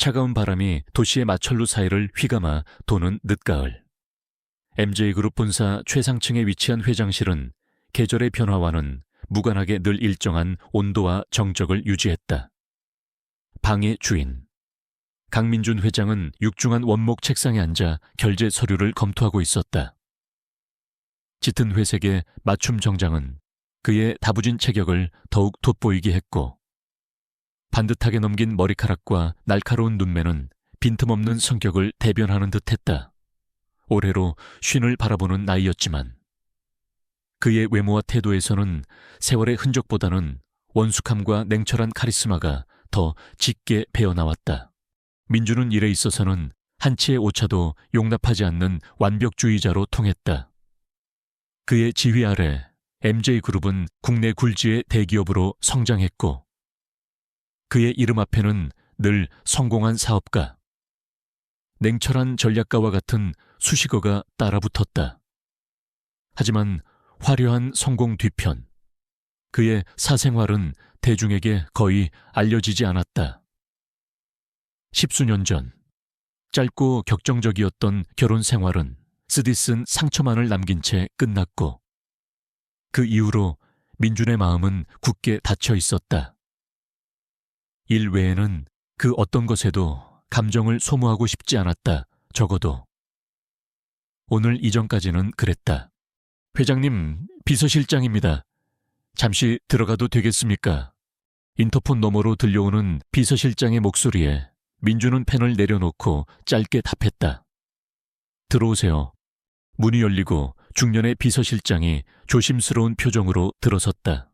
차가운 바람이 도시의 마철루 사이를 휘감아 도는 늦가을. MJ그룹 본사 최상층에 위치한 회장실은 계절의 변화와는 무관하게 늘 일정한 온도와 정적을 유지했다. 방의 주인 강민준 회장은 육중한 원목 책상에 앉아 결제 서류를 검토하고 있었다. 짙은 회색의 맞춤 정장은 그의 다부진 체격을 더욱 돋보이게 했고, 반듯하게 넘긴 머리카락과 날카로운 눈매는 빈틈없는 성격을 대변하는 듯했다. 올해로 50을 바라보는 나이였지만 그의 외모와 태도에서는 세월의 흔적보다는 원숙함과 냉철한 카리스마가 더 짙게 배어나왔다. 민주는 일에 있어서는 한치의 오차도 용납하지 않는 완벽주의자로 통했다. 그의 지휘 아래 MJ그룹은 국내 굴지의 대기업으로 성장했고, 그의 이름 앞에는 늘 성공한 사업가, 냉철한 전략가와 같은 수식어가 따라붙었다. 하지만 화려한 성공 뒤편, 그의 사생활은 대중에게 거의 알려지지 않았다. 10수년 전, 짧고 격정적이었던 결혼 생활은 쓰디쓴 상처만을 남긴 채 끝났고, 그 이후로 민준의 마음은 굳게 닫혀 있었다. 일 외에는 그 어떤 것에도 감정을 소모하고 싶지 않았다. 적어도 오늘 이전까지는 그랬다. 회장님, 비서실장입니다. 잠시 들어가도 되겠습니까? 인터폰 너머로 들려오는 비서실장의 목소리에 민주는 펜을 내려놓고 짧게 답했다. 들어오세요. 문이 열리고 중년의 비서실장이 조심스러운 표정으로 들어섰다.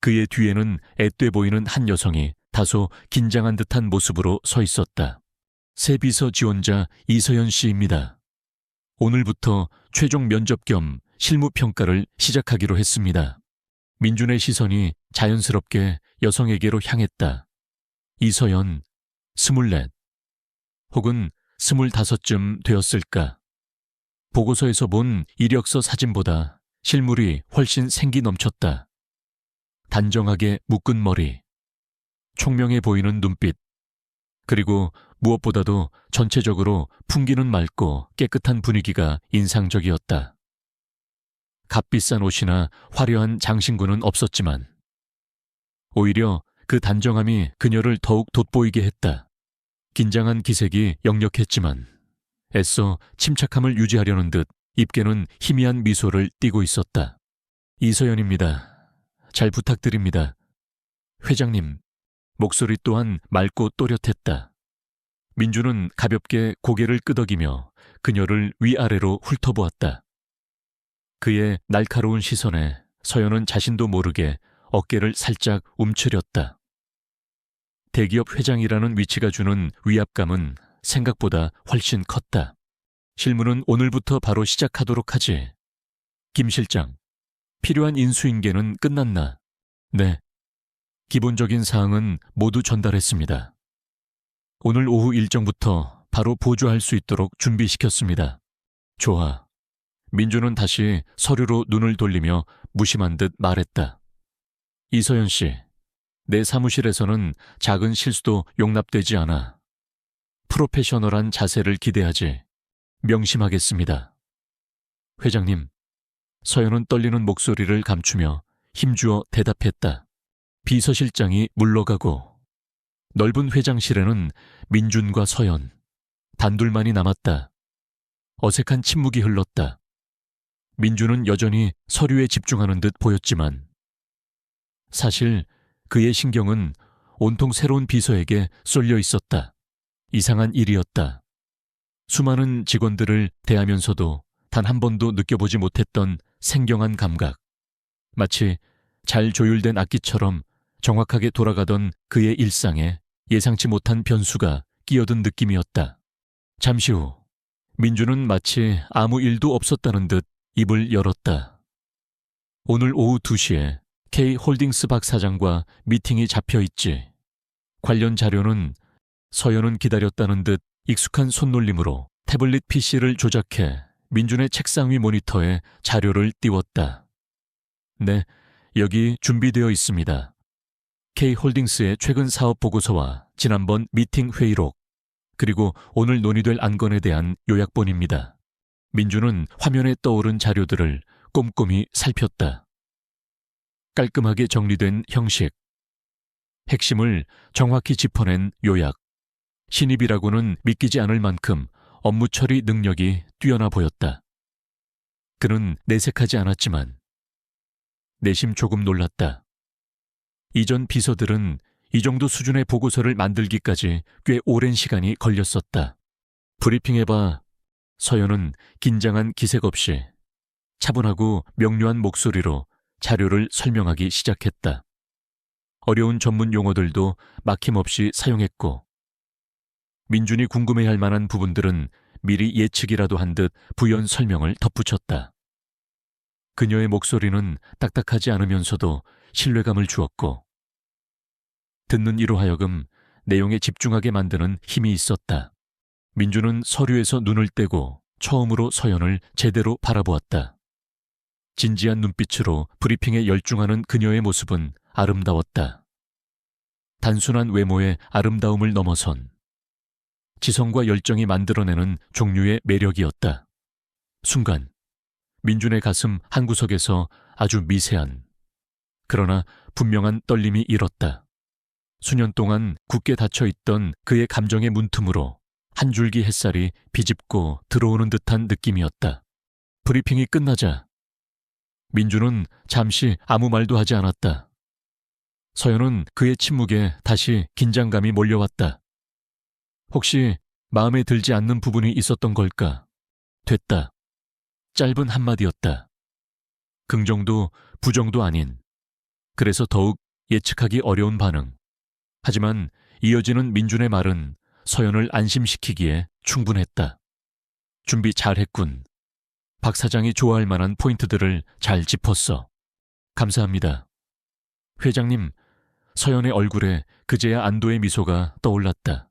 그의 뒤에는 앳돼 보이는 한 여성이 다소 긴장한 듯한 모습으로 서 있었다. 새 비서 지원자 이서연 씨입니다. 오늘부터 최종 면접 겸 실무평가를 시작하기로 했습니다. 민준의 시선이 자연스럽게 여성에게로 향했다. 이서연, 24, 혹은 25쯤 되었을까. 보고서에서 본 이력서 사진보다 실물이 훨씬 생기 넘쳤다. 단정하게 묶은 머리, 총명해 보이는 눈빛, 그리고 무엇보다도 전체적으로 풍기는 맑고 깨끗한 분위기가 인상적이었다. 값비싼 옷이나 화려한 장신구는 없었지만 오히려 그 단정함이 그녀를 더욱 돋보이게 했다. 긴장한 기색이 역력했지만 애써 침착함을 유지하려는 듯 입계는 희미한 미소를 띠고 있었다. 이서연입니다. 잘 부탁드립니다. 회장님. 목소리 또한 맑고 또렷했다. 민주는 가볍게 고개를 끄덕이며 그녀를 위아래로 훑어보았다. 그의 날카로운 시선에 서연은 자신도 모르게 어깨를 살짝 움츠렸다. 대기업 회장이라는 위치가 주는 위압감은 생각보다 훨씬 컸다. 실무는 오늘부터 바로 시작하도록 하지. 김 실장, 필요한 인수인계는 끝났나? 네. 기본적인 사항은 모두 전달했습니다. 오늘 오후 일정부터 바로 보조할 수 있도록 준비시켰습니다. 좋아. 민주는 다시 서류로 눈을 돌리며 무심한 듯 말했다. 이서연 씨, 내 사무실에서는 작은 실수도 용납되지 않아. 프로페셔널한 자세를 기대하지. 명심하겠습니다. 회장님, 서연은 떨리는 목소리를 감추며 힘주어 대답했다. 비서실장이 물러가고 넓은 회장실에는 민준과 서연, 단둘만이 남았다. 어색한 침묵이 흘렀다. 민준은 여전히 서류에 집중하는 듯 보였지만 사실 그의 신경은 온통 새로운 비서에게 쏠려 있었다. 이상한 일이었다. 수많은 직원들을 대하면서도 단 한 번도 느껴보지 못했던 생경한 감각. 마치 잘 조율된 악기처럼 정확하게 돌아가던 그의 일상에 예상치 못한 변수가 끼어든 느낌이었다. 잠시 후 민주는 마치 아무 일도 없었다는 듯 입을 열었다. 오늘 오후 2시에 K홀딩스 박 사장과 미팅이 잡혀있지. 관련 자료는 서연은 기다렸다는 듯 익숙한 손놀림으로 태블릿 PC를 조작해 민준의 책상 위 모니터에 자료를 띄웠다. 네, 여기 준비되어 있습니다. K홀딩스의 최근 사업 보고서와 지난번 미팅 회의록, 그리고 오늘 논의될 안건에 대한 요약본입니다. 민주는 화면에 떠오른 자료들을 꼼꼼히 살폈다. 깔끔하게 정리된 형식, 핵심을 정확히 짚어낸 요약, 신입이라고는 믿기지 않을 만큼 업무 처리 능력이 뛰어나 보였다. 그는 내색하지 않았지만 내심 조금 놀랐다. 이전 비서들은 이 정도 수준의 보고서를 만들기까지 꽤 오랜 시간이 걸렸었다. 브리핑해봐. 서연은 긴장한 기색 없이 차분하고 명료한 목소리로 자료를 설명하기 시작했다. 어려운 전문 용어들도 막힘없이 사용했고, 민준이 궁금해할 만한 부분들은 미리 예측이라도 한 듯 부연 설명을 덧붙였다. 그녀의 목소리는 딱딱하지 않으면서도 신뢰감을 주었고, 듣는 이로 하여금 내용에 집중하게 만드는 힘이 있었다. 민주는 서류에서 눈을 떼고 처음으로 서연을 제대로 바라보았다. 진지한 눈빛으로 브리핑에 열중하는 그녀의 모습은 아름다웠다. 단순한 외모의 아름다움을 넘어선 지성과 열정이 만들어내는 종류의 매력이었다. 순간 민준의 가슴 한구석에서 아주 미세한, 그러나 분명한 떨림이 일었다. 수년 동안 굳게 닫혀있던 그의 감정의 문틈으로 한 줄기 햇살이 비집고 들어오는 듯한 느낌이었다. 브리핑이 끝나자 민준은 잠시 아무 말도 하지 않았다. 서연은 그의 침묵에 다시 긴장감이 몰려왔다. 혹시 마음에 들지 않는 부분이 있었던 걸까? 됐다. 짧은 한마디였다. 긍정도 부정도 아닌, 그래서 더욱 예측하기 어려운 반응. 하지만 이어지는 민준의 말은 서연을 안심시키기에 충분했다. 준비 잘했군. 박 사장이 좋아할 만한 포인트들을 잘 짚었어. 감사합니다. 회장님, 서연의 얼굴에 그제야 안도의 미소가 떠올랐다.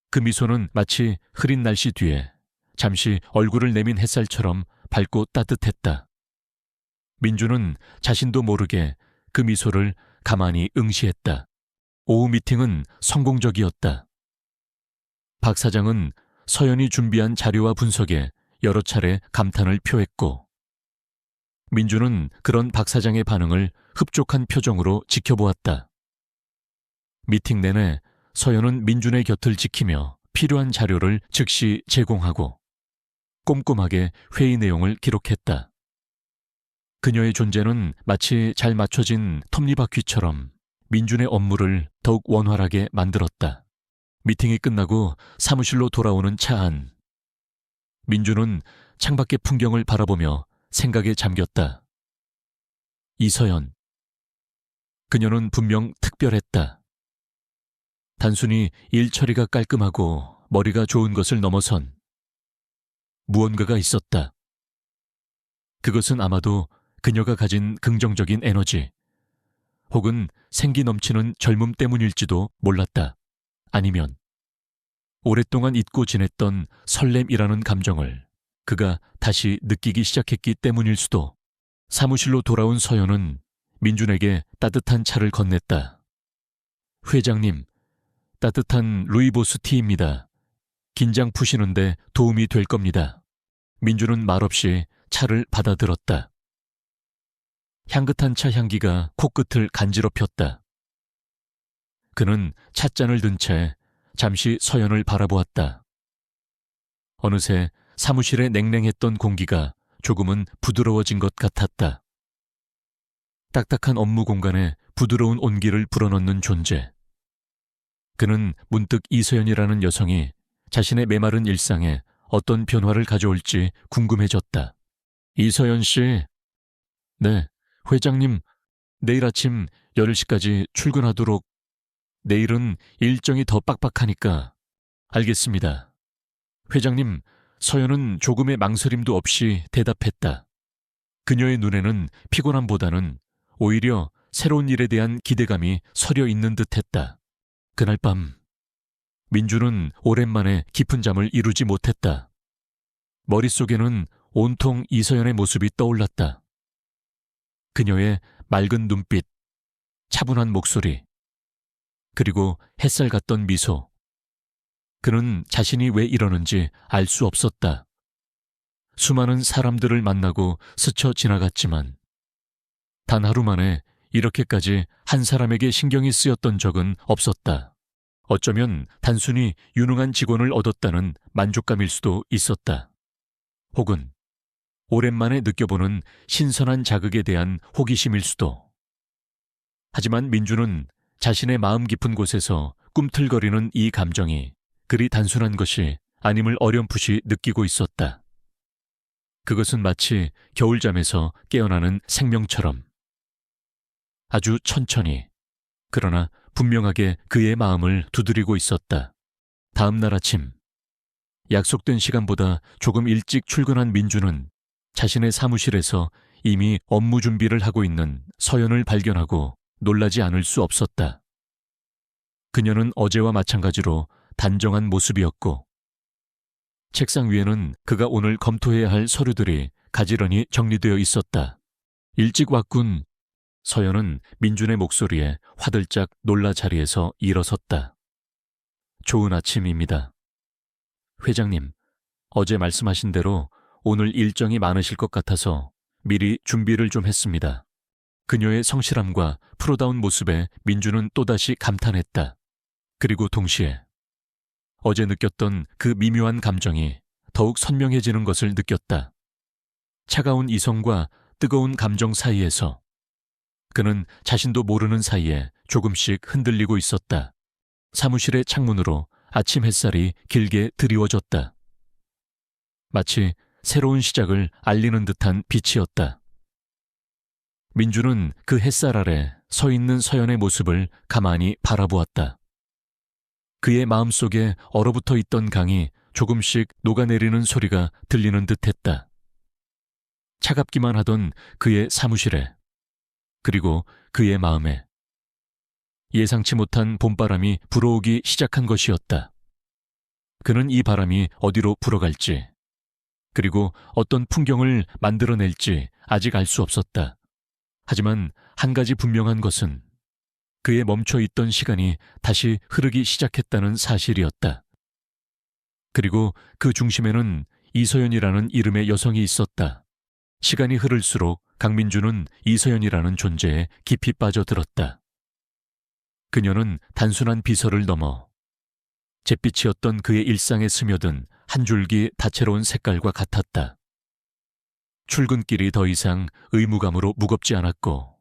그 미소는 마치 흐린 날씨 뒤에 잠시 얼굴을 내민 햇살처럼 밝고 따뜻했다. 민주는 자신도 모르게 그 미소를 가만히 응시했다. 오후 미팅은 성공적이었다. 박 사장은 서연이 준비한 자료와 분석에 여러 차례 감탄을 표했고, 민주는 그런 박 사장의 반응을 흡족한 표정으로 지켜보았다. 미팅 내내 서연은 민준의 곁을 지키며 필요한 자료를 즉시 제공하고 꼼꼼하게 회의 내용을 기록했다. 그녀의 존재는 마치 잘 맞춰진 톱니바퀴처럼 민준의 업무를 더욱 원활하게 만들었다. 미팅이 끝나고 사무실로 돌아오는 차 안. 민준은 창밖의 풍경을 바라보며 생각에 잠겼다. 이서연. 그녀는 분명 특별했다. 단순히 일 처리가 깔끔하고 머리가 좋은 것을 넘어선 무언가가 있었다. 그것은 아마도 그녀가 가진 긍정적인 에너지, 혹은 생기 넘치는 젊음 때문일지도 몰랐다. 아니면 오랫동안 잊고 지냈던 설렘이라는 감정을 그가 다시 느끼기 시작했기 때문일 수도. 사무실로 돌아온 서연은 민준에게 따뜻한 차를 건넸다. 회장님, 따뜻한 루이보스 티입니다. 긴장 푸시는데 도움이 될 겁니다. 민준은 말없이 차를 받아들었다. 향긋한 차 향기가 코끝을 간지럽혔다. 그는 찻잔을 든 채 잠시 서연을 바라보았다. 어느새 사무실의 냉랭했던 공기가 조금은 부드러워진 것 같았다. 딱딱한 업무 공간에 부드러운 온기를 불어넣는 존재. 그는 문득 이서연이라는 여성이 자신의 메마른 일상에 어떤 변화를 가져올지 궁금해졌다. 이서연 씨. 네, 회장님, 내일 아침 10시까지 출근하도록. 내일은 일정이 더 빡빡하니까. 알겠습니다. 회장님, 서연은 조금의 망설임도 없이 대답했다. 그녀의 눈에는 피곤함보다는 오히려 새로운 일에 대한 기대감이 서려 있는 듯했다. 그날 밤 민주는 오랜만에 깊은 잠을 이루지 못했다. 머릿속에는 온통 이서연의 모습이 떠올랐다. 그녀의 맑은 눈빛, 차분한 목소리, 그리고 햇살 같던 미소. 그는 자신이 왜 이러는지 알 수 없었다. 수많은 사람들을 만나고 스쳐 지나갔지만 단 하루 만에 이렇게까지 한 사람에게 신경이 쓰였던 적은 없었다. 어쩌면 단순히 유능한 직원을 얻었다는 만족감일 수도 있었다. 혹은 오랜만에 느껴보는 신선한 자극에 대한 호기심일 수도. 하지만 민주는 자신의 마음 깊은 곳에서 꿈틀거리는 이 감정이 그리 단순한 것이 아님을 어렴풋이 느끼고 있었다. 그것은 마치 겨울잠에서 깨어나는 생명처럼 아주 천천히, 그러나 분명하게 그의 마음을 두드리고 있었다. 다음 날 아침, 약속된 시간보다 조금 일찍 출근한 민주는 자신의 사무실에서 이미 업무 준비를 하고 있는 서연을 발견하고 놀라지 않을 수 없었다. 그녀는 어제와 마찬가지로 단정한 모습이었고 책상 위에는 그가 오늘 검토해야 할 서류들이 가지런히 정리되어 있었다. 일찍 왔군. 서연은 민준의 목소리에 화들짝 놀라 자리에서 일어섰다. 좋은 아침입니다. 회장님, 어제 말씀하신 대로 오늘 일정이 많으실 것 같아서 미리 준비를 좀 했습니다. 그녀의 성실함과 프로다운 모습에 민준은 또다시 감탄했다. 그리고 동시에 어제 느꼈던 그 미묘한 감정이 더욱 선명해지는 것을 느꼈다. 차가운 이성과 뜨거운 감정 사이에서 그는 자신도 모르는 사이에 조금씩 흔들리고 있었다. 사무실의 창문으로 아침 햇살이 길게 드리워졌다. 마치 새로운 시작을 알리는 듯한 빛이었다. 민주는 그 햇살 아래 서 있는 서연의 모습을 가만히 바라보았다. 그의 마음속에 얼어붙어 있던 강이 조금씩 녹아내리는 소리가 들리는 듯했다. 차갑기만 하던 그의 사무실에, 그리고 그의 마음에 예상치 못한 봄바람이 불어오기 시작한 것이었다. 그는 이 바람이 어디로 불어갈지, 그리고 어떤 풍경을 만들어낼지 아직 알 수 없었다. 하지만 한 가지 분명한 것은 그의 멈춰 있던 시간이 다시 흐르기 시작했다는 사실이었다. 그리고 그 중심에는 이서연이라는 이름의 여성이 있었다. 시간이 흐를수록 강민주는 이서연이라는 존재에 깊이 빠져들었다. 그녀는 단순한 비서를 넘어 잿빛이었던 그의 일상에 스며든 한 줄기 다채로운 색깔과 같았다. 출근길이 더 이상 의무감으로 무겁지 않았고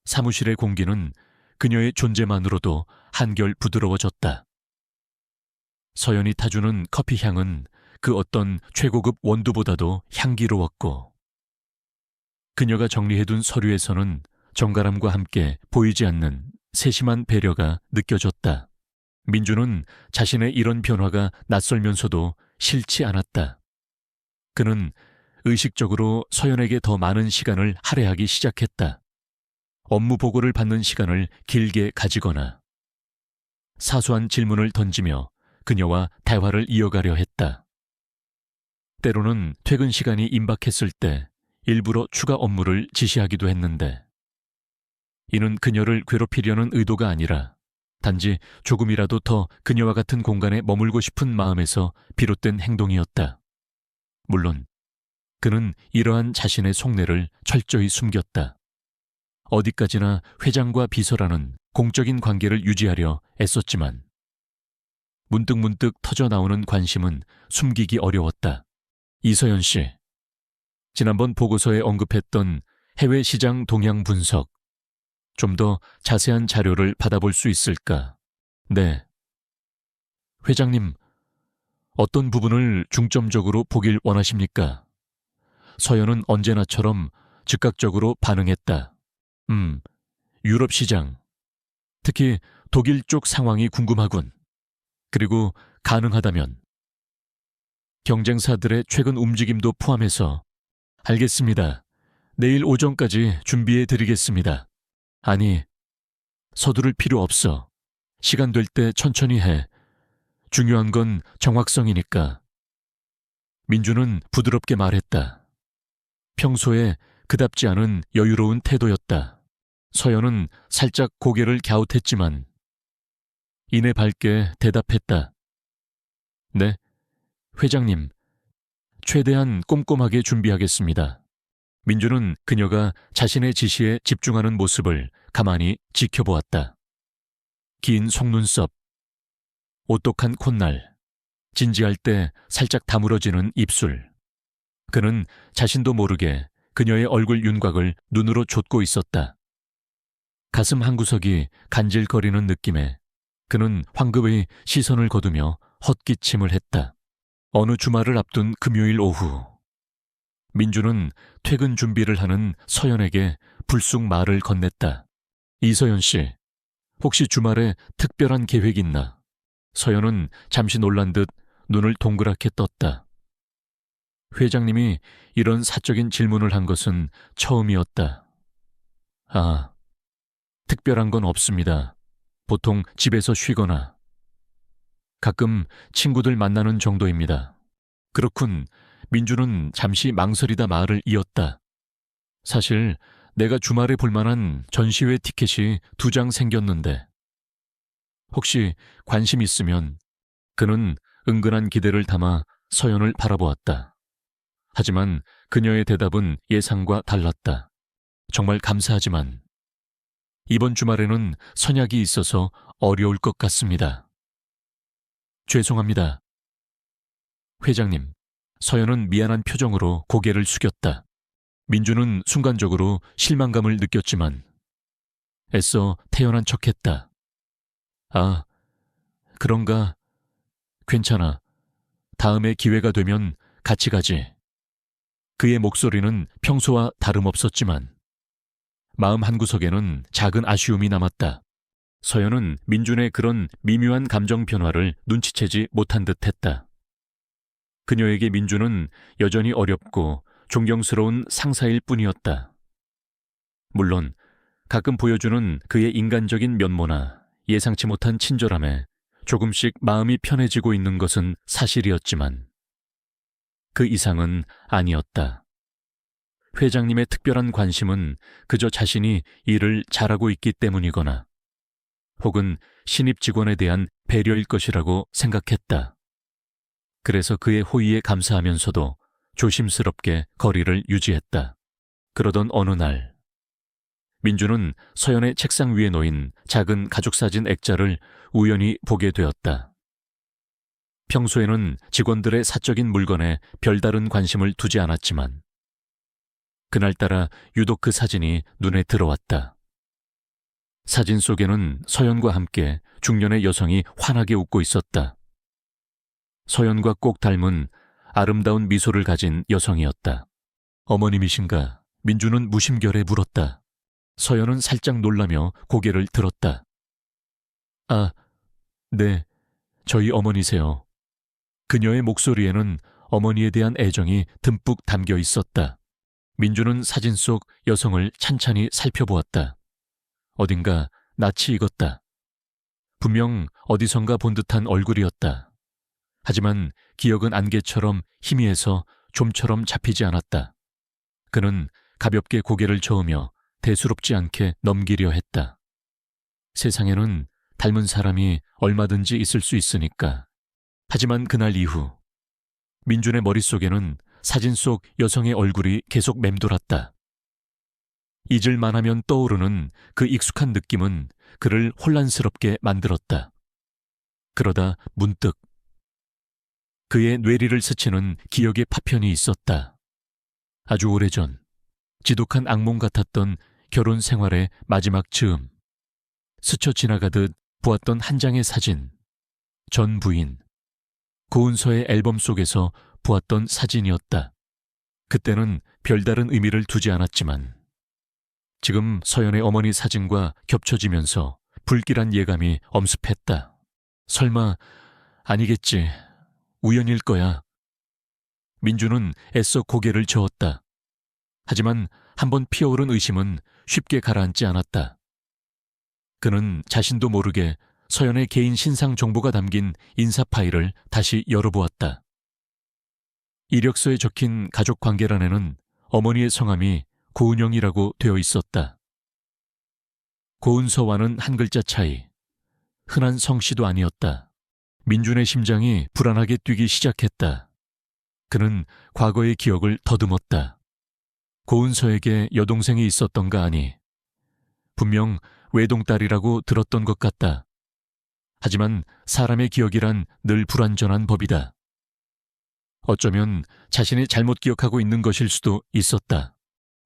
사무실의 공기는 그녀의 존재만으로도 한결 부드러워졌다. 서연이 타주는 커피 향은 그 어떤 최고급 원두보다도 향기로웠고 그녀가 정리해둔 서류에서는 정갈함과 함께 보이지 않는 세심한 배려가 느껴졌다. 민주는 자신의 이런 변화가 낯설면서도 싫지 않았다. 그는 의식적으로 서연에게 더 많은 시간을 할애하기 시작했다. 업무 보고를 받는 시간을 길게 가지거나 사소한 질문을 던지며 그녀와 대화를 이어가려 했다. 때로는 퇴근 시간이 임박했을 때 일부러 추가 업무를 지시하기도 했는데 이는 그녀를 괴롭히려는 의도가 아니라 단지 조금이라도 더 그녀와 같은 공간에 머물고 싶은 마음에서 비롯된 행동이었다. 물론 그는 이러한 자신의 속내를 철저히 숨겼다. 어디까지나 회장과 비서라는 공적인 관계를 유지하려 애썼지만 문득문득 터져나오는 관심은 숨기기 어려웠다. 이서연 씨, 지난번 보고서에 언급했던 해외 시장 동향 분석, 좀 더 자세한 자료를 받아볼 수 있을까? 네. 회장님, 어떤 부분을 중점적으로 보길 원하십니까? 서연은 언제나처럼 즉각적으로 반응했다. 유럽 시장, 특히 독일 쪽 상황이 궁금하군. 그리고 가능하다면 경쟁사들의 최근 움직임도 포함해서. 알겠습니다. 내일 오전까지 준비해 드리겠습니다. 아니, 서두를 필요 없어. 시간 될 때 천천히 해. 중요한 건 정확성이니까. 민주는 부드럽게 말했다. 평소에 그답지 않은 여유로운 태도였다. 서연은 살짝 고개를 갸웃했지만 이내 밝게 대답했다. 네, 회장님. 최대한 꼼꼼하게 준비하겠습니다. 민주는 그녀가 자신의 지시에 집중하는 모습을 가만히 지켜보았다. 긴 속눈썹, 오똑한 콧날, 진지할 때 살짝 다물어지는 입술. 그는 자신도 모르게 그녀의 얼굴 윤곽을 눈으로 좇고 있었다. 가슴 한구석이 간질거리는 느낌에 그는 황급히 시선을 거두며 헛기침을 했다. 어느 주말을 앞둔 금요일 오후, 민주는 퇴근 준비를 하는 서연에게 불쑥 말을 건넸다. 이서연 씨, 혹시 주말에 특별한 계획 있나? 서연은 잠시 놀란 듯 눈을 동그랗게 떴다. 회장님이 이런 사적인 질문을 한 것은 처음이었다. 아, 특별한 건 없습니다. 보통 집에서 쉬거나 가끔 친구들 만나는 정도입니다. 그렇군. 민주는 잠시 망설이다 말을 이었다. 사실 내가 주말에 볼 만한 전시회 티켓이 2장 생겼는데 혹시 관심 있으면. 그는 은근한 기대를 담아 서연을 바라보았다. 하지만 그녀의 대답은 예상과 달랐다. 정말 감사하지만 이번 주말에는 선약이 있어서 어려울 것 같습니다. 죄송합니다. 회장님. 서연은 미안한 표정으로 고개를 숙였다. 민주는 순간적으로 실망감을 느꼈지만 애써 태연한 척했다. 아, 그런가? 괜찮아. 다음에 기회가 되면 같이 가지. 그의 목소리는 평소와 다름없었지만 마음 한구석에는 작은 아쉬움이 남았다. 서연은 민준의 그런 미묘한 감정 변화를 눈치채지 못한 듯했다. 그녀에게 민준은 여전히 어렵고 존경스러운 상사일 뿐이었다. 물론 가끔 보여주는 그의 인간적인 면모나 예상치 못한 친절함에 조금씩 마음이 편해지고 있는 것은 사실이었지만 그 이상은 아니었다. 회장님의 특별한 관심은 그저 자신이 일을 잘하고 있기 때문이거나 혹은 신입 직원에 대한 배려일 것이라고 생각했다. 그래서 그의 호의에 감사하면서도 조심스럽게 거리를 유지했다. 그러던 어느 날, 민주는 서연의 책상 위에 놓인 작은 가족사진 액자를 우연히 보게 되었다. 평소에는 직원들의 사적인 물건에 별다른 관심을 두지 않았지만 그날따라 유독 그 사진이 눈에 들어왔다. 사진 속에는 서연과 함께 중년의 여성이 환하게 웃고 있었다. 서연과 꼭 닮은 아름다운 미소를 가진 여성이었다. 어머님이신가? 민주는 무심결에 물었다. 서연은 살짝 놀라며 고개를 들었다. 아, 네, 저희 어머니세요. 그녀의 목소리에는 어머니에 대한 애정이 듬뿍 담겨 있었다. 민주는 사진 속 여성을 찬찬히 살펴보았다. 어딘가 낯이 익었다. 분명 어디선가 본 듯한 얼굴이었다. 하지만 기억은 안개처럼 희미해서 좀처럼 잡히지 않았다. 그는 가볍게 고개를 저으며 대수롭지 않게 넘기려 했다. 세상에는 닮은 사람이 얼마든지 있을 수 있으니까. 하지만 그날 이후 민준의 머릿속에는 사진 속 여성의 얼굴이 계속 맴돌았다. 잊을만 하면 떠오르는 그 익숙한 느낌은 그를 혼란스럽게 만들었다. 그러다 문득 그의 뇌리를 스치는 기억의 파편이 있었다. 아주 오래전 지독한 악몽 같았던 결혼 생활의 마지막 즈음, 스쳐 지나가듯 보았던 한 장의 사진, 전 부인, 고은서의 앨범 속에서 보았던 사진이었다. 그때는 별다른 의미를 두지 않았지만 지금 서연의 어머니 사진과 겹쳐지면서 불길한 예감이 엄습했다. 설마 아니겠지. 우연일 거야. 민주는 애써 고개를 저었다. 하지만 한번 피어오른 의심은 쉽게 가라앉지 않았다. 그는 자신도 모르게 서연의 개인 신상 정보가 담긴 인사 파일을 다시 열어보았다. 이력서에 적힌 가족 관계란에는 어머니의 성함이 고은영이라고 되어 있었다. 고은서와는 한 글자 차이, 흔한 성씨도 아니었다. 민준의 심장이 불안하게 뛰기 시작했다. 그는 과거의 기억을 더듬었다. 고은서에게 여동생이 있었던가 하니 분명 외동딸이라고 들었던 것 같다. 하지만 사람의 기억이란 늘 불완전한 법이다. 어쩌면 자신이 잘못 기억하고 있는 것일 수도 있었다.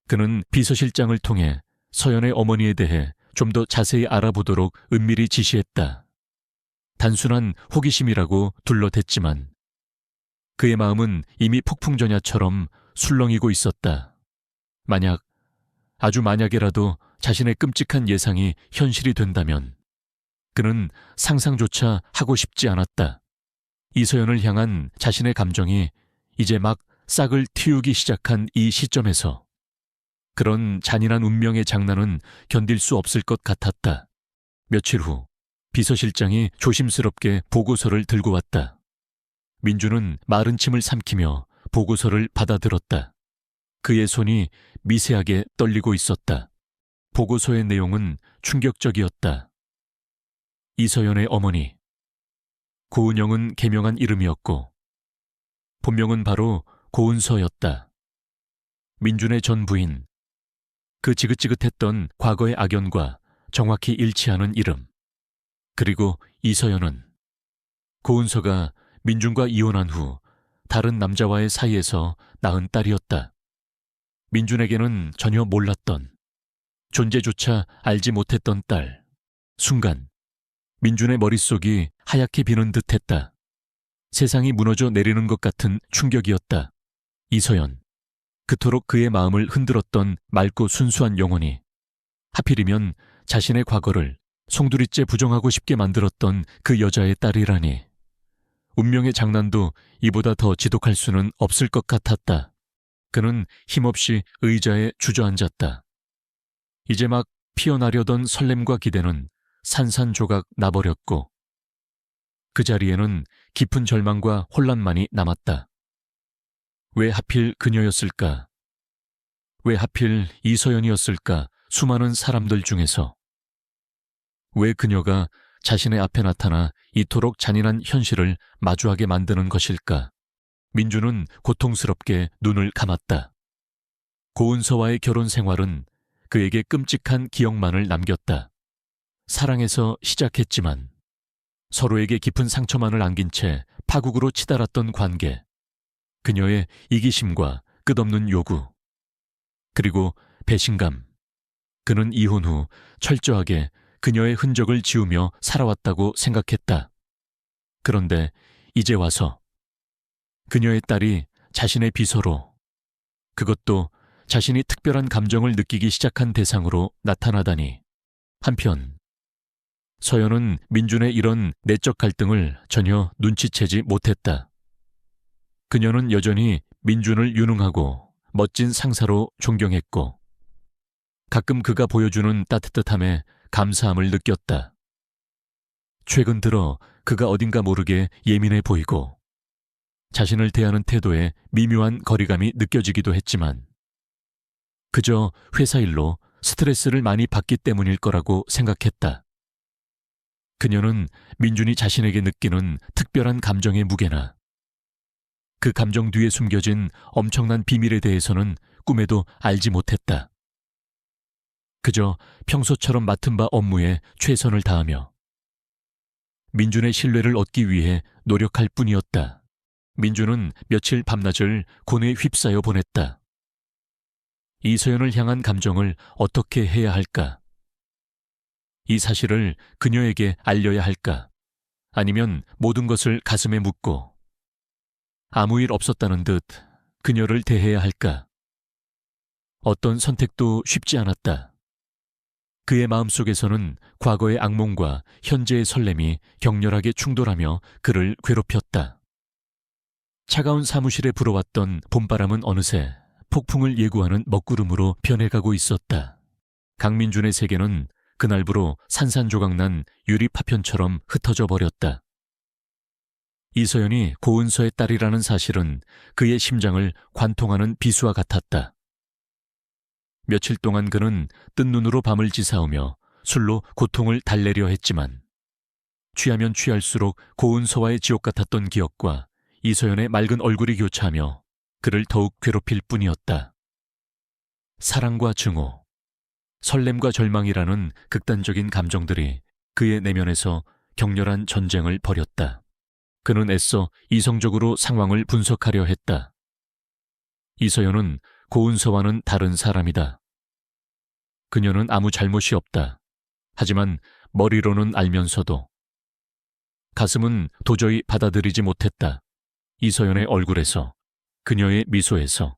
그는 비서실장을 통해 서연의 어머니에 대해 좀 더 자세히 알아보도록 은밀히 지시했다. 단순한 호기심이라고 둘러댔지만 그의 마음은 이미 폭풍전야처럼 술렁이고 있었다. 아주 만약에라도 자신의 끔찍한 예상이 현실이 된다면 그는 상상조차 하고 싶지 않았다. 이서연을 향한 자신의 감정이 이제 막 싹을 틔우기 시작한 이 시점에서 그런 잔인한 운명의 장난은 견딜 수 없을 것 같았다. 며칠 후 비서실장이 조심스럽게 보고서를 들고 왔다. 민주는 마른 침을 삼키며 보고서를 받아들었다. 그의 손이 미세하게 떨리고 있었다. 보고서의 내용은 충격적이었다. 이서연의 어머니, 고은영은 개명한 이름이었고 본명은 바로 고은서였다. 민준의 전 부인, 그 지긋지긋했던 과거의 악연과 정확히 일치하는 이름. 그리고 이서연은 고은서가 민준과 이혼한 후 다른 남자와의 사이에서 낳은 딸이었다. 민준에게는 전혀 몰랐던, 존재조차 알지 못했던 딸. 순간 민준의 머릿속이 하얗게 비는 듯했다. 세상이 무너져 내리는 것 같은 충격이었다. 이서연, 그토록 그의 마음을 흔들었던 맑고 순수한 영혼이 하필이면 자신의 과거를 송두리째 부정하고 싶게 만들었던 그 여자의 딸이라니. 운명의 장난도 이보다 더 지독할 수는 없을 것 같았다. 그는 힘없이 의자에 주저앉았다. 이제 막 피어나려던 설렘과 기대는 산산조각 나버렸고 그 자리에는 깊은 절망과 혼란만이 남았다. 왜 하필 그녀였을까? 왜 하필 이서연이었을까? 수많은 사람들 중에서 왜 그녀가 자신의 앞에 나타나 이토록 잔인한 현실을 마주하게 만드는 것일까? 민주는 고통스럽게 눈을 감았다. 고은서와의 결혼 생활은 그에게 끔찍한 기억만을 남겼다. 사랑에서 시작했지만 서로에게 깊은 상처만을 안긴 채 파국으로 치달았던 관계. 그녀의 이기심과 끝없는 요구. 그리고 배신감. 그는 이혼 후 철저하게 그녀의 흔적을 지우며 살아왔다고 생각했다. 그런데 이제 와서 그녀의 딸이 자신의 비서로, 그것도 자신이 특별한 감정을 느끼기 시작한 대상으로 나타나다니. 한편 서연은 민준의 이런 내적 갈등을 전혀 눈치채지 못했다. 그녀는 여전히 민준을 유능하고 멋진 상사로 존경했고 가끔 그가 보여주는 따뜻함에 감사함을 느꼈다. 최근 들어 그가 어딘가 모르게 예민해 보이고 자신을 대하는 태도에 미묘한 거리감이 느껴지기도 했지만 그저 회사 일로 스트레스를 많이 받기 때문일 거라고 생각했다. 그녀는 민준이 자신에게 느끼는 특별한 감정의 무게나 그 감정 뒤에 숨겨진 엄청난 비밀에 대해서는 꿈에도 알지 못했다. 그저 평소처럼 맡은 바 업무에 최선을 다하며 민준의 신뢰를 얻기 위해 노력할 뿐이었다. 민준은 며칠 밤낮을 고뇌에 휩싸여 보냈다. 이서연을 향한 감정을 어떻게 해야 할까? 이 사실을 그녀에게 알려야 할까? 아니면 모든 것을 가슴에 묻고 아무 일 없었다는 듯 그녀를 대해야 할까? 어떤 선택도 쉽지 않았다. 그의 마음속에서는 과거의 악몽과 현재의 설렘이 격렬하게 충돌하며 그를 괴롭혔다. 차가운 사무실에 불어왔던 봄바람은 어느새 폭풍을 예고하는 먹구름으로 변해가고 있었다. 강민준의 세계는 그날부로 산산조각난 유리 파편처럼 흩어져 버렸다. 이서연이 고은서의 딸이라는 사실은 그의 심장을 관통하는 비수와 같았다. 며칠 동안 그는 뜬 눈으로 밤을 지새우며 술로 고통을 달래려 했지만 취하면 취할수록 고은서와의 지옥 같았던 기억과 이서연의 맑은 얼굴이 교차하며 그를 더욱 괴롭힐 뿐이었다. 사랑과 증오, 설렘과 절망이라는 극단적인 감정들이 그의 내면에서 격렬한 전쟁을 벌였다. 그는 애써 이성적으로 상황을 분석하려 했다. 이서연은 고은서와는 다른 사람이다. 그녀는 아무 잘못이 없다. 하지만 머리로는 알면서도 가슴은 도저히 받아들이지 못했다. 이서연의 얼굴에서, 그녀의 미소에서,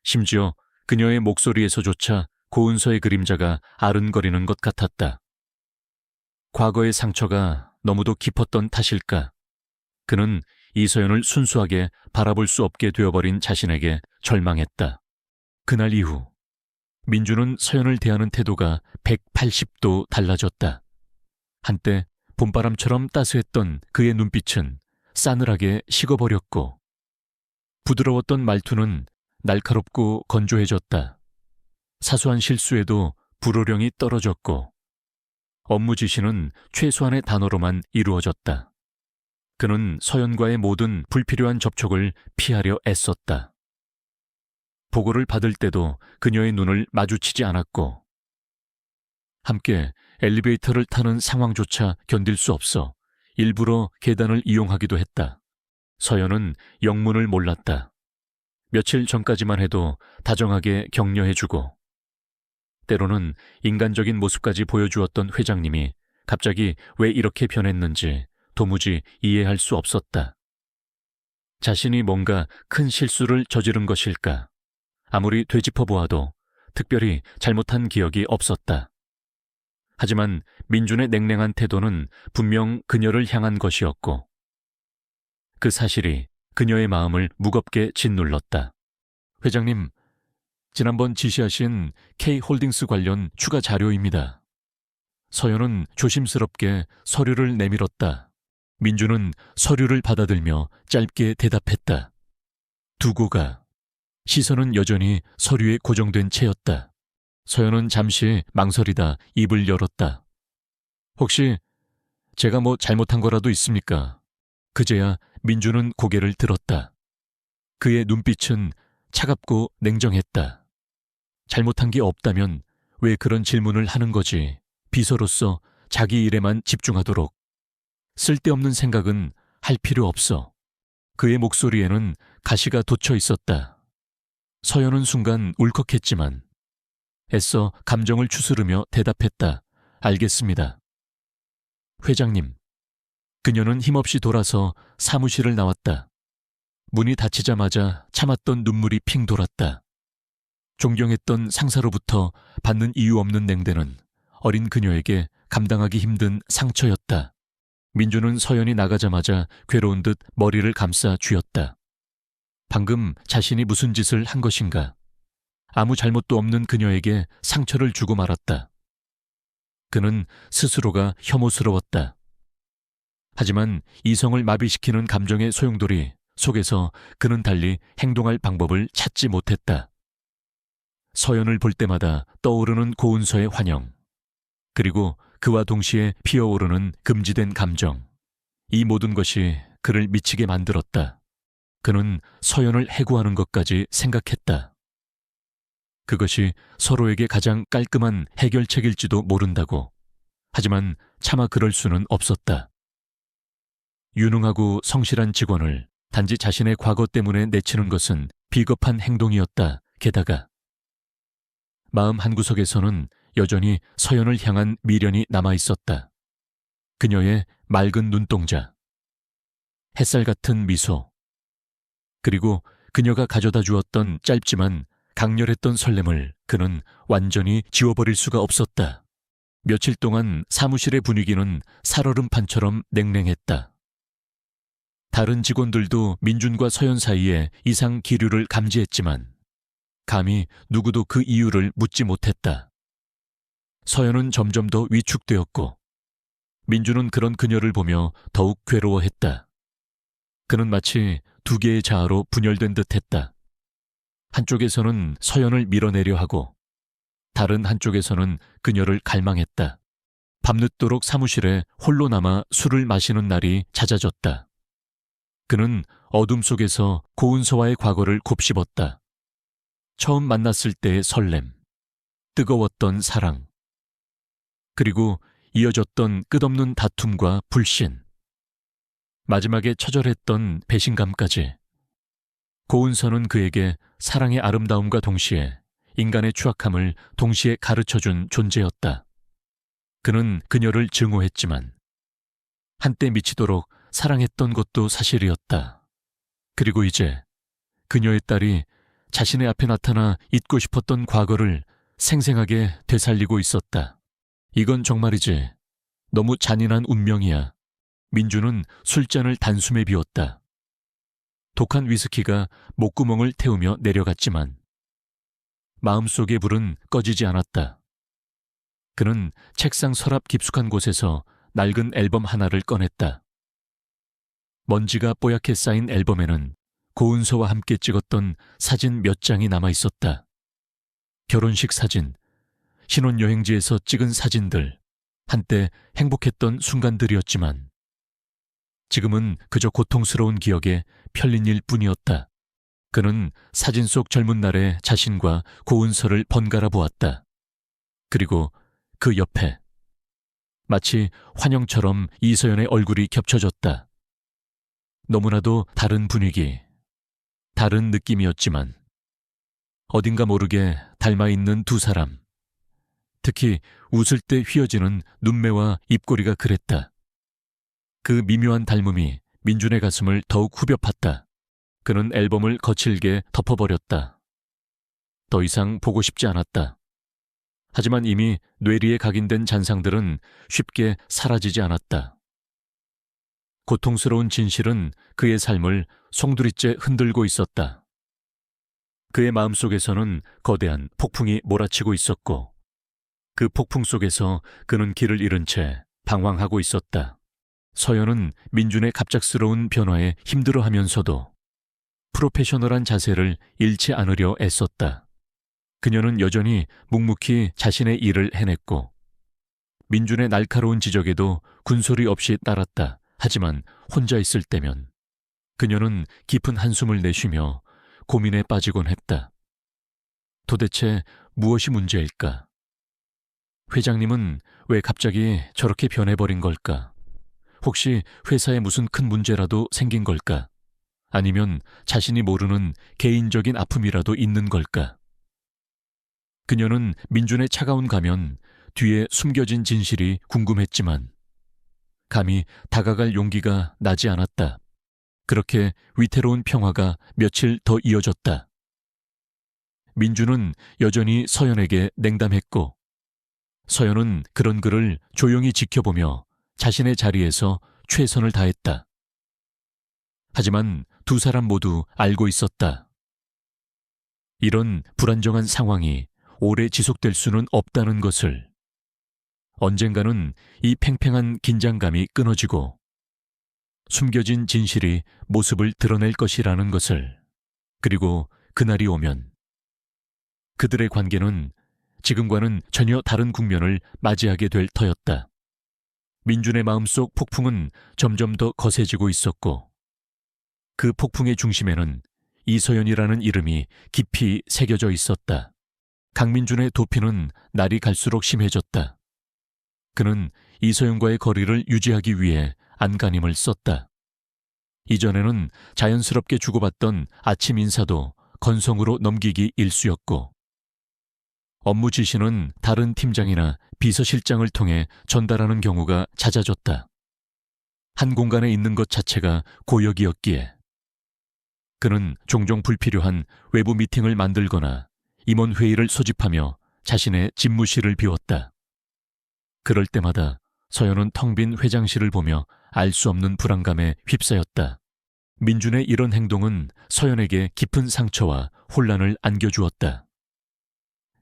심지어 그녀의 목소리에서조차 고은서의 그림자가 아른거리는 것 같았다. 과거의 상처가 너무도 깊었던 탓일까? 그는 이서연을 순수하게 바라볼 수 없게 되어버린 자신에게 절망했다. 그날 이후 민주는 서연을 대하는 태도가 180도 달라졌다. 한때 봄바람처럼 따스했던 그의 눈빛은 싸늘하게 식어버렸고, 부드러웠던 말투는 날카롭고 건조해졌다. 사소한 실수에도 불호령이 떨어졌고, 업무 지시는 최소한의 단어로만 이루어졌다. 그는 서연과의 모든 불필요한 접촉을 피하려 애썼다. 보고를 받을 때도 그녀의 눈을 마주치지 않았고, 함께 엘리베이터를 타는 상황조차 견딜 수 없어 일부러 계단을 이용하기도 했다. 서연은 영문을 몰랐다. 며칠 전까지만 해도 다정하게 격려해주고, 때로는 인간적인 모습까지 보여주었던 회장님이 갑자기 왜 이렇게 변했는지 도무지 이해할 수 없었다. 자신이 뭔가 큰 실수를 저지른 것일까? 아무리 되짚어보아도 특별히 잘못한 기억이 없었다. 하지만 민준의 냉랭한 태도는 분명 그녀를 향한 것이었고, 그 사실이 그녀의 마음을 무겁게 짓눌렀다. 회장님, 지난번 지시하신 K홀딩스 관련 추가 자료입니다. 서연은 조심스럽게 서류를 내밀었다. 민주는 서류를 받아들며 짧게 대답했다. 두고 가. 시선은 여전히 서류에 고정된 채였다. 서연은 잠시 망설이다 입을 열었다. 혹시 제가 뭐 잘못한 거라도 있습니까? 그제야 민주는 고개를 들었다. 그의 눈빛은 차갑고 냉정했다. 잘못한 게 없다면 왜 그런 질문을 하는 거지? 비서로서 자기 일에만 집중하도록. 쓸데없는 생각은 할 필요 없어. 그의 목소리에는 가시가 돋쳐 있었다. 서연은 순간 울컥했지만 애써 감정을 추스르며 대답했다. 알겠습니다. 회장님. 그녀는 힘없이 돌아서 사무실을 나왔다. 문이 닫히자마자 참았던 눈물이 핑 돌았다. 존경했던 상사로부터 받는 이유 없는 냉대는 어린 그녀에게 감당하기 힘든 상처였다. 민주는 서연이 나가자마자 괴로운 듯 머리를 감싸 쥐었다. 방금 자신이 무슨 짓을 한 것인가? 아무 잘못도 없는 그녀에게 상처를 주고 말았다. 그는 스스로가 혐오스러웠다. 하지만 이성을 마비시키는 감정의 소용돌이 속에서 그는 달리 행동할 방법을 찾지 못했다. 서연을 볼 때마다 떠오르는 고은서의 환영, 그리고 그와 동시에 피어오르는 금지된 감정, 이 모든 것이 그를 미치게 만들었다. 그는 서연을 해고하는 것까지 생각했다. 그것이 서로에게 가장 깔끔한 해결책일지도 모른다고. 하지만 차마 그럴 수는 없었다. 유능하고 성실한 직원을 단지 자신의 과거 때문에 내치는 것은 비겁한 행동이었다. 게다가 마음 한구석에서는 여전히 서연을 향한 미련이 남아있었다. 그녀의 맑은 눈동자, 햇살 같은 미소, 그리고 그녀가 가져다 주었던 짧지만 강렬했던 설렘을 그는 완전히 지워버릴 수가 없었다. 며칠 동안 사무실의 분위기는 살얼음판처럼 냉랭했다. 다른 직원들도 민준과 서연 사이에 이상 기류를 감지했지만 감히 누구도 그 이유를 묻지 못했다. 서연은 점점 더 위축되었고 민준은 그런 그녀를 보며 더욱 괴로워했다. 그는 마치 두 개의 자아로 분열된 듯했다. 한쪽에서는 서연을 밀어내려 하고 다른 한쪽에서는 그녀를 갈망했다. 밤늦도록 사무실에 홀로 남아 술을 마시는 날이 잦아졌다. 그는 어둠 속에서 고은서와의 과거를 곱씹었다. 처음 만났을 때의 설렘, 뜨거웠던 사랑, 그리고 이어졌던 끝없는 다툼과 불신, 마지막에 처절했던 배신감까지. 고은서는 그에게 사랑의 아름다움과 동시에 인간의 추악함을 동시에 가르쳐준 존재였다. 그는 그녀를 증오했지만 한때 미치도록 사랑했던 것도 사실이었다. 그리고 이제 그녀의 딸이 자신의 앞에 나타나 잊고 싶었던 과거를 생생하게 되살리고 있었다. 이건 정말이지. 너무 잔인한 운명이야. 민주는 술잔을 단숨에 비웠다. 독한 위스키가 목구멍을 태우며 내려갔지만 마음속의 불은 꺼지지 않았다. 그는 책상 서랍 깊숙한 곳에서 낡은 앨범 하나를 꺼냈다. 먼지가 뽀얗게 쌓인 앨범에는 고은서와 함께 찍었던 사진 몇 장이 남아 있었다. 결혼식 사진, 신혼여행지에서 찍은 사진들, 한때 행복했던 순간들이었지만 지금은 그저 고통스러운 기억에 편린 일 뿐이었다. 그는 사진 속 젊은 날의 자신과 고은서를 번갈아 보았다. 그리고 그 옆에 마치 환영처럼 이서연의 얼굴이 겹쳐졌다. 너무나도 다른 분위기, 다른 느낌이었지만 어딘가 모르게 닮아있는 두 사람. 특히 웃을 때 휘어지는 눈매와 입꼬리가 그랬다. 그 미묘한 닮음이 민준의 가슴을 더욱 후벼 팠다. 그는 앨범을 거칠게 덮어버렸다. 더 이상 보고 싶지 않았다. 하지만 이미 뇌리에 각인된 잔상들은 쉽게 사라지지 않았다. 고통스러운 진실은 그의 삶을 송두리째 흔들고 있었다. 그의 마음속에서는 거대한 폭풍이 몰아치고 있었고 그 폭풍 속에서 그는 길을 잃은 채 방황하고 있었다. 서연은 민준의 갑작스러운 변화에 힘들어하면서도 프로페셔널한 자세를 잃지 않으려 애썼다. 그녀는 여전히 묵묵히 자신의 일을 해냈고 민준의 날카로운 지적에도 군소리 없이 따랐다. 하지만 혼자 있을 때면 그녀는 깊은 한숨을 내쉬며 고민에 빠지곤 했다. 도대체 무엇이 문제일까? 회장님은 왜 갑자기 저렇게 변해버린 걸까? 혹시 회사에 무슨 큰 문제라도 생긴 걸까? 아니면 자신이 모르는 개인적인 아픔이라도 있는 걸까? 그녀는 민준의 차가운 가면 뒤에 숨겨진 진실이 궁금했지만 감히 다가갈 용기가 나지 않았다. 그렇게 위태로운 평화가 며칠 더 이어졌다. 민준은 여전히 서연에게 냉담했고 서연은 그런 그를 조용히 지켜보며 자신의 자리에서 최선을 다했다. 하지만 두 사람 모두 알고 있었다. 이런 불안정한 상황이 오래 지속될 수는 없다는 것을. 언젠가는 이 팽팽한 긴장감이 끊어지고 숨겨진 진실이 모습을 드러낼 것이라는 것을. 그리고 그날이 오면 그들의 관계는 지금과는 전혀 다른 국면을 맞이하게 될 터였다. 민준의 마음속 폭풍은 점점 더 거세지고 있었고 그 폭풍의 중심에는 이서연이라는 이름이 깊이 새겨져 있었다. 강민준의 도피는 날이 갈수록 심해졌다. 그는 이서연과의 거리를 유지하기 위해 안간힘을 썼다. 이전에는 자연스럽게 주고받던 아침 인사도 건성으로 넘기기 일쑤였고 업무 지시는 다른 팀장이나 비서실장을 통해 전달하는 경우가 잦아졌다. 한 공간에 있는 것 자체가 고역이었기에 그는 종종 불필요한 외부 미팅을 만들거나 임원 회의를 소집하며 자신의 집무실을 비웠다. 그럴 때마다 서연은 텅 빈 회장실을 보며 알 수 없는 불안감에 휩싸였다. 민준의 이런 행동은 서연에게 깊은 상처와 혼란을 안겨주었다.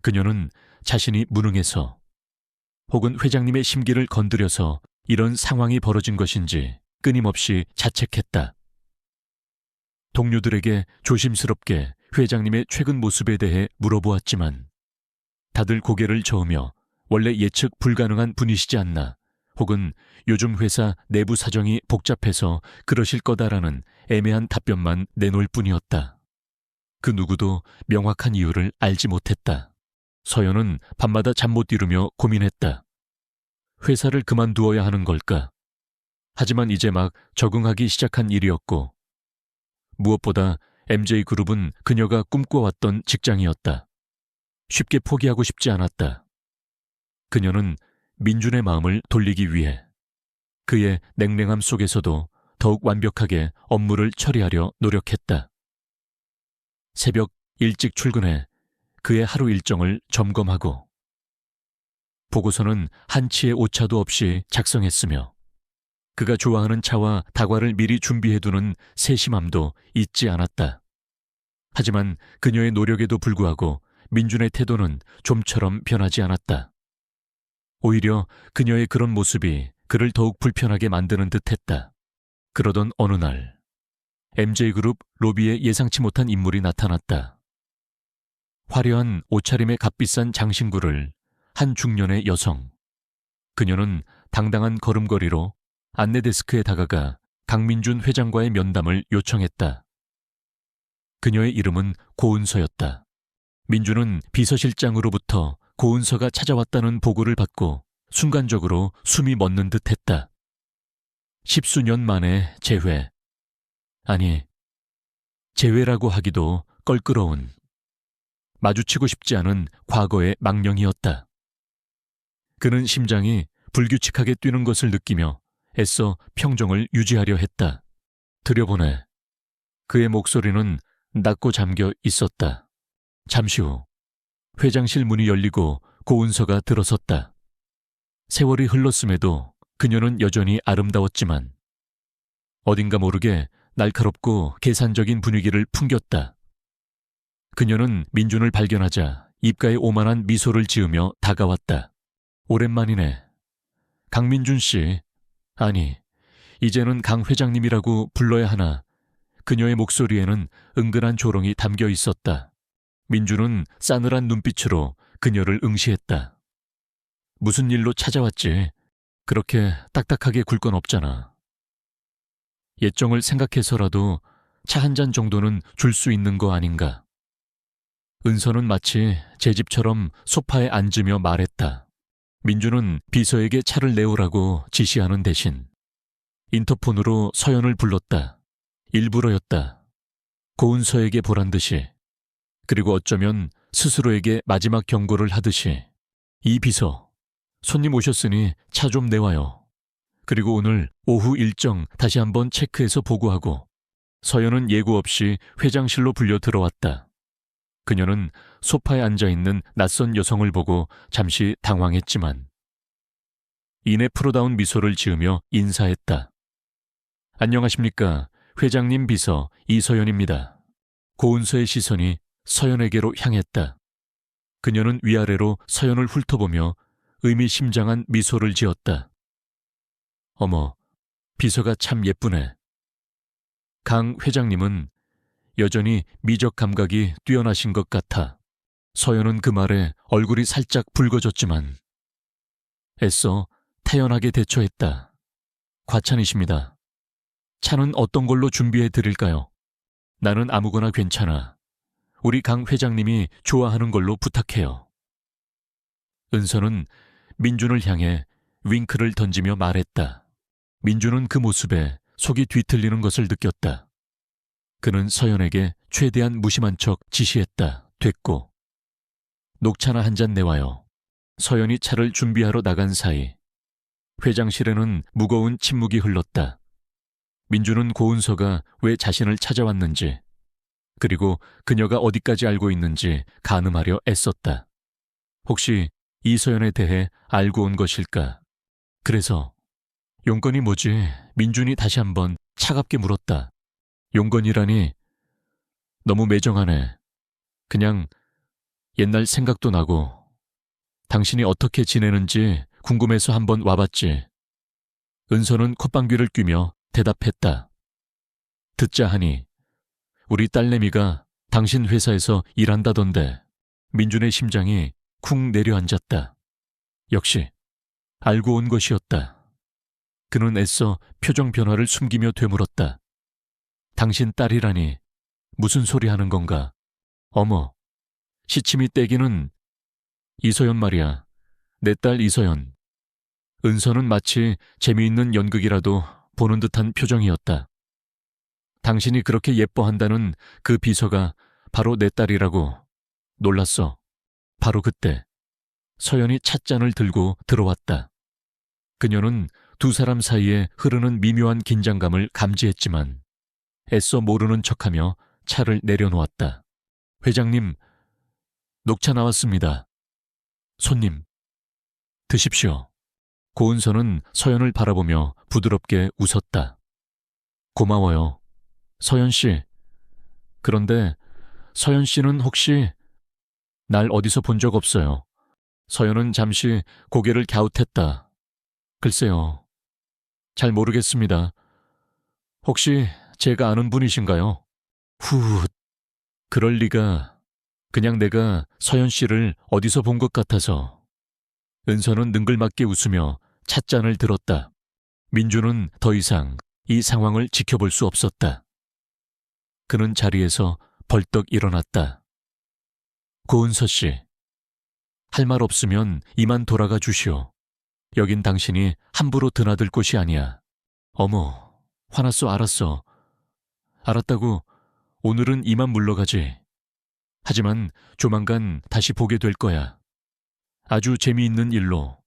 그녀는 자신이 무능해서 혹은 회장님의 심기를 건드려서 이런 상황이 벌어진 것인지 끊임없이 자책했다. 동료들에게 조심스럽게 회장님의 최근 모습에 대해 물어보았지만 다들 고개를 저으며 원래 예측 불가능한 분이시지 않나, 혹은 요즘 회사 내부 사정이 복잡해서 그러실 거다라는 애매한 답변만 내놓을 뿐이었다. 그 누구도 명확한 이유를 알지 못했다. 서연은 밤마다 잠 못 이루며 고민했다. 회사를 그만두어야 하는 걸까? 하지만 이제 막 적응하기 시작한 일이었고, 무엇보다 MJ그룹은 그녀가 꿈꿔왔던 직장이었다. 쉽게 포기하고 싶지 않았다. 그녀는 민준의 마음을 돌리기 위해 그의 냉랭함 속에서도 더욱 완벽하게 업무를 처리하려 노력했다. 새벽 일찍 출근해 그의 하루 일정을 점검하고 보고서는 한치의 오차도 없이 작성했으며 그가 좋아하는 차와 다과를 미리 준비해두는 세심함도 잊지 않았다. 하지만 그녀의 노력에도 불구하고 민준의 태도는 좀처럼 변하지 않았다. 오히려 그녀의 그런 모습이 그를 더욱 불편하게 만드는 듯했다. 그러던 어느 날 MJ그룹 로비에 예상치 못한 인물이 나타났다. 화려한 옷차림의 값비싼 장신구를 한 중년의 여성. 그녀는 당당한 걸음걸이로 안내데스크에 다가가 강민준 회장과의 면담을 요청했다. 그녀의 이름은 고은서였다. 민준은 비서실장으로부터 고은서가 찾아왔다는 보고를 받고 순간적으로 숨이 멎는 듯했다. 십수년 만에 재회. 아니, 재회라고 하기도 껄끄러운, 마주치고 싶지 않은 과거의 망령이었다. 그는 심장이 불규칙하게 뛰는 것을 느끼며 애써 평정을 유지하려 했다. 들여보내. 그의 목소리는 낮고 잠겨 있었다. 잠시 후 회장실 문이 열리고 고은서가 들어섰다. 세월이 흘렀음에도 그녀는 여전히 아름다웠지만 어딘가 모르게 날카롭고 계산적인 분위기를 풍겼다. 그녀는 민준을 발견하자 입가에 오만한 미소를 지으며 다가왔다. 오랜만이네. 강민준 씨. 아니, 이제는 강 회장님이라고 불러야 하나. 그녀의 목소리에는 은근한 조롱이 담겨 있었다. 민준은 싸늘한 눈빛으로 그녀를 응시했다. 무슨 일로 찾아왔지? 그렇게 딱딱하게 굴 건 없잖아. 예정을 생각해서라도 차 한 잔 정도는 줄 수 있는 거 아닌가. 은서는 마치 제 집처럼 소파에 앉으며 말했다. 민준은 비서에게 차를 내오라고 지시하는 대신 인터폰으로 서연을 불렀다. 일부러였다. 고은서에게 보란 듯이. 그리고 어쩌면 스스로에게 마지막 경고를 하듯이. 이 비서, 손님 오셨으니 차 좀 내와요. 그리고 오늘 오후 일정 다시 한번 체크해서 보고하고. 서연은 예고 없이 회장실로 불려 들어왔다. 그녀는 소파에 앉아있는 낯선 여성을 보고 잠시 당황했지만 이내 프로다운 미소를 지으며 인사했다. 안녕하십니까. 회장님 비서 이서연입니다. 고은서의 시선이 서연에게로 향했다. 그녀는 위아래로 서연을 훑어보며 의미심장한 미소를 지었다. 어머, 비서가 참 예쁘네. 강 회장님은 여전히 미적 감각이 뛰어나신 것 같아. 서연은 그 말에 얼굴이 살짝 붉어졌지만 애써 태연하게 대처했다. 과찬이십니다. 차는 어떤 걸로 준비해 드릴까요? 나는 아무거나 괜찮아. 우리 강 회장님이 좋아하는 걸로 부탁해요. 은서는 민준을 향해 윙크를 던지며 말했다. 민준은 그 모습에 속이 뒤틀리는 것을 느꼈다. 그는 서연에게 최대한 무심한 척 지시했다. 됐고. 녹차나 한 잔 내와요. 서연이 차를 준비하러 나간 사이 회장실에는 무거운 침묵이 흘렀다. 민준은 고은서가 왜 자신을 찾아왔는지 그리고 그녀가 어디까지 알고 있는지 가늠하려 애썼다. 혹시 이서연에 대해 알고 온 것일까? 그래서 용건이 뭐지? 민준이 다시 한번 차갑게 물었다. 용건이라니 너무 매정하네. 그냥 옛날 생각도 나고 당신이 어떻게 지내는지 궁금해서 한번 와봤지. 은서는 콧방귀를 뀌며 대답했다. 듣자 하니 우리 딸내미가 당신 회사에서 일한다던데. 민준의 심장이 쿵 내려앉았다. 역시 알고 온 것이었다. 그는 애써 표정 변화를 숨기며 되물었다. 당신 딸이라니 무슨 소리 하는 건가? 어머, 시치미 떼기는 이서연 말이야. 내 딸 이서연. 은서는 마치 재미있는 연극이라도 보는 듯한 표정이었다. 당신이 그렇게 예뻐한다는 그 비서가 바로 내 딸이라고. 놀랐어. 바로 그때 서연이 찻잔을 들고 들어왔다. 그녀는 두 사람 사이에 흐르는 미묘한 긴장감을 감지했지만 애써 모르는 척하며 차를 내려놓았다. 회장님, 녹차 나왔습니다. 손님, 드십시오. 고은서는 서연을 바라보며 부드럽게 웃었다. 고마워요. 서연 씨. 그런데 서연 씨는 혹시 날 어디서 본 적 없어요. 서연은 잠시 고개를 갸웃했다. 글쎄요. 잘 모르겠습니다. 혹시 제가 아는 분이신가요? 후, 그럴 리가. 그냥 내가 서연 씨를 어디서 본 것 같아서. 은서는 능글맞게 웃으며 찻잔을 들었다. 민주는 더 이상 이 상황을 지켜볼 수 없었다. 그는 자리에서 벌떡 일어났다. 고은서 씨, 할 말 없으면 이만 돌아가 주시오. 여긴 당신이 함부로 드나들 곳이 아니야. 어머, 화났어. 알았어. 알았다고 오늘은 이만 물러가지. 하지만 조만간 다시 보게 될 거야. 아주 재미있는 일로.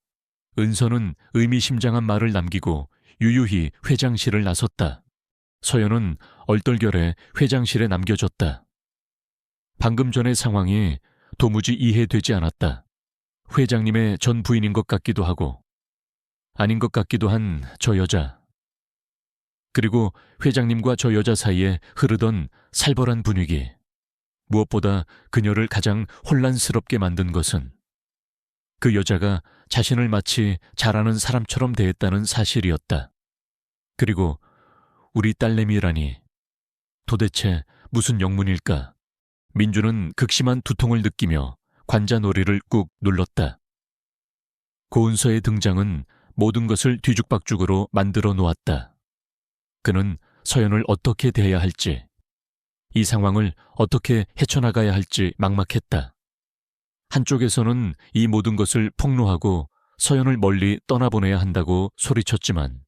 은서는 의미심장한 말을 남기고 유유히 회장실을 나섰다. 서연은 얼떨결에 회장실에 남겨졌다. 방금 전의 상황이 도무지 이해되지 않았다. 회장님의 전 부인인 것 같기도 하고 아닌 것 같기도 한 저 여자. 그리고 회장님과 저 여자 사이에 흐르던 살벌한 분위기. 무엇보다 그녀를 가장 혼란스럽게 만든 것은 그 여자가 자신을 마치 잘 아는 사람처럼 대했다는 사실이었다. 그리고 우리 딸내미라니 도대체 무슨 영문일까? 민주는 극심한 두통을 느끼며 관자놀이를 꾹 눌렀다. 고은서의 등장은 모든 것을 뒤죽박죽으로 만들어 놓았다. 그는 서연을 어떻게 대해야 할지, 이 상황을 어떻게 헤쳐나가야 할지 막막했다. 한쪽에서는 이 모든 것을 폭로하고 서연을 멀리 떠나보내야 한다고 소리쳤지만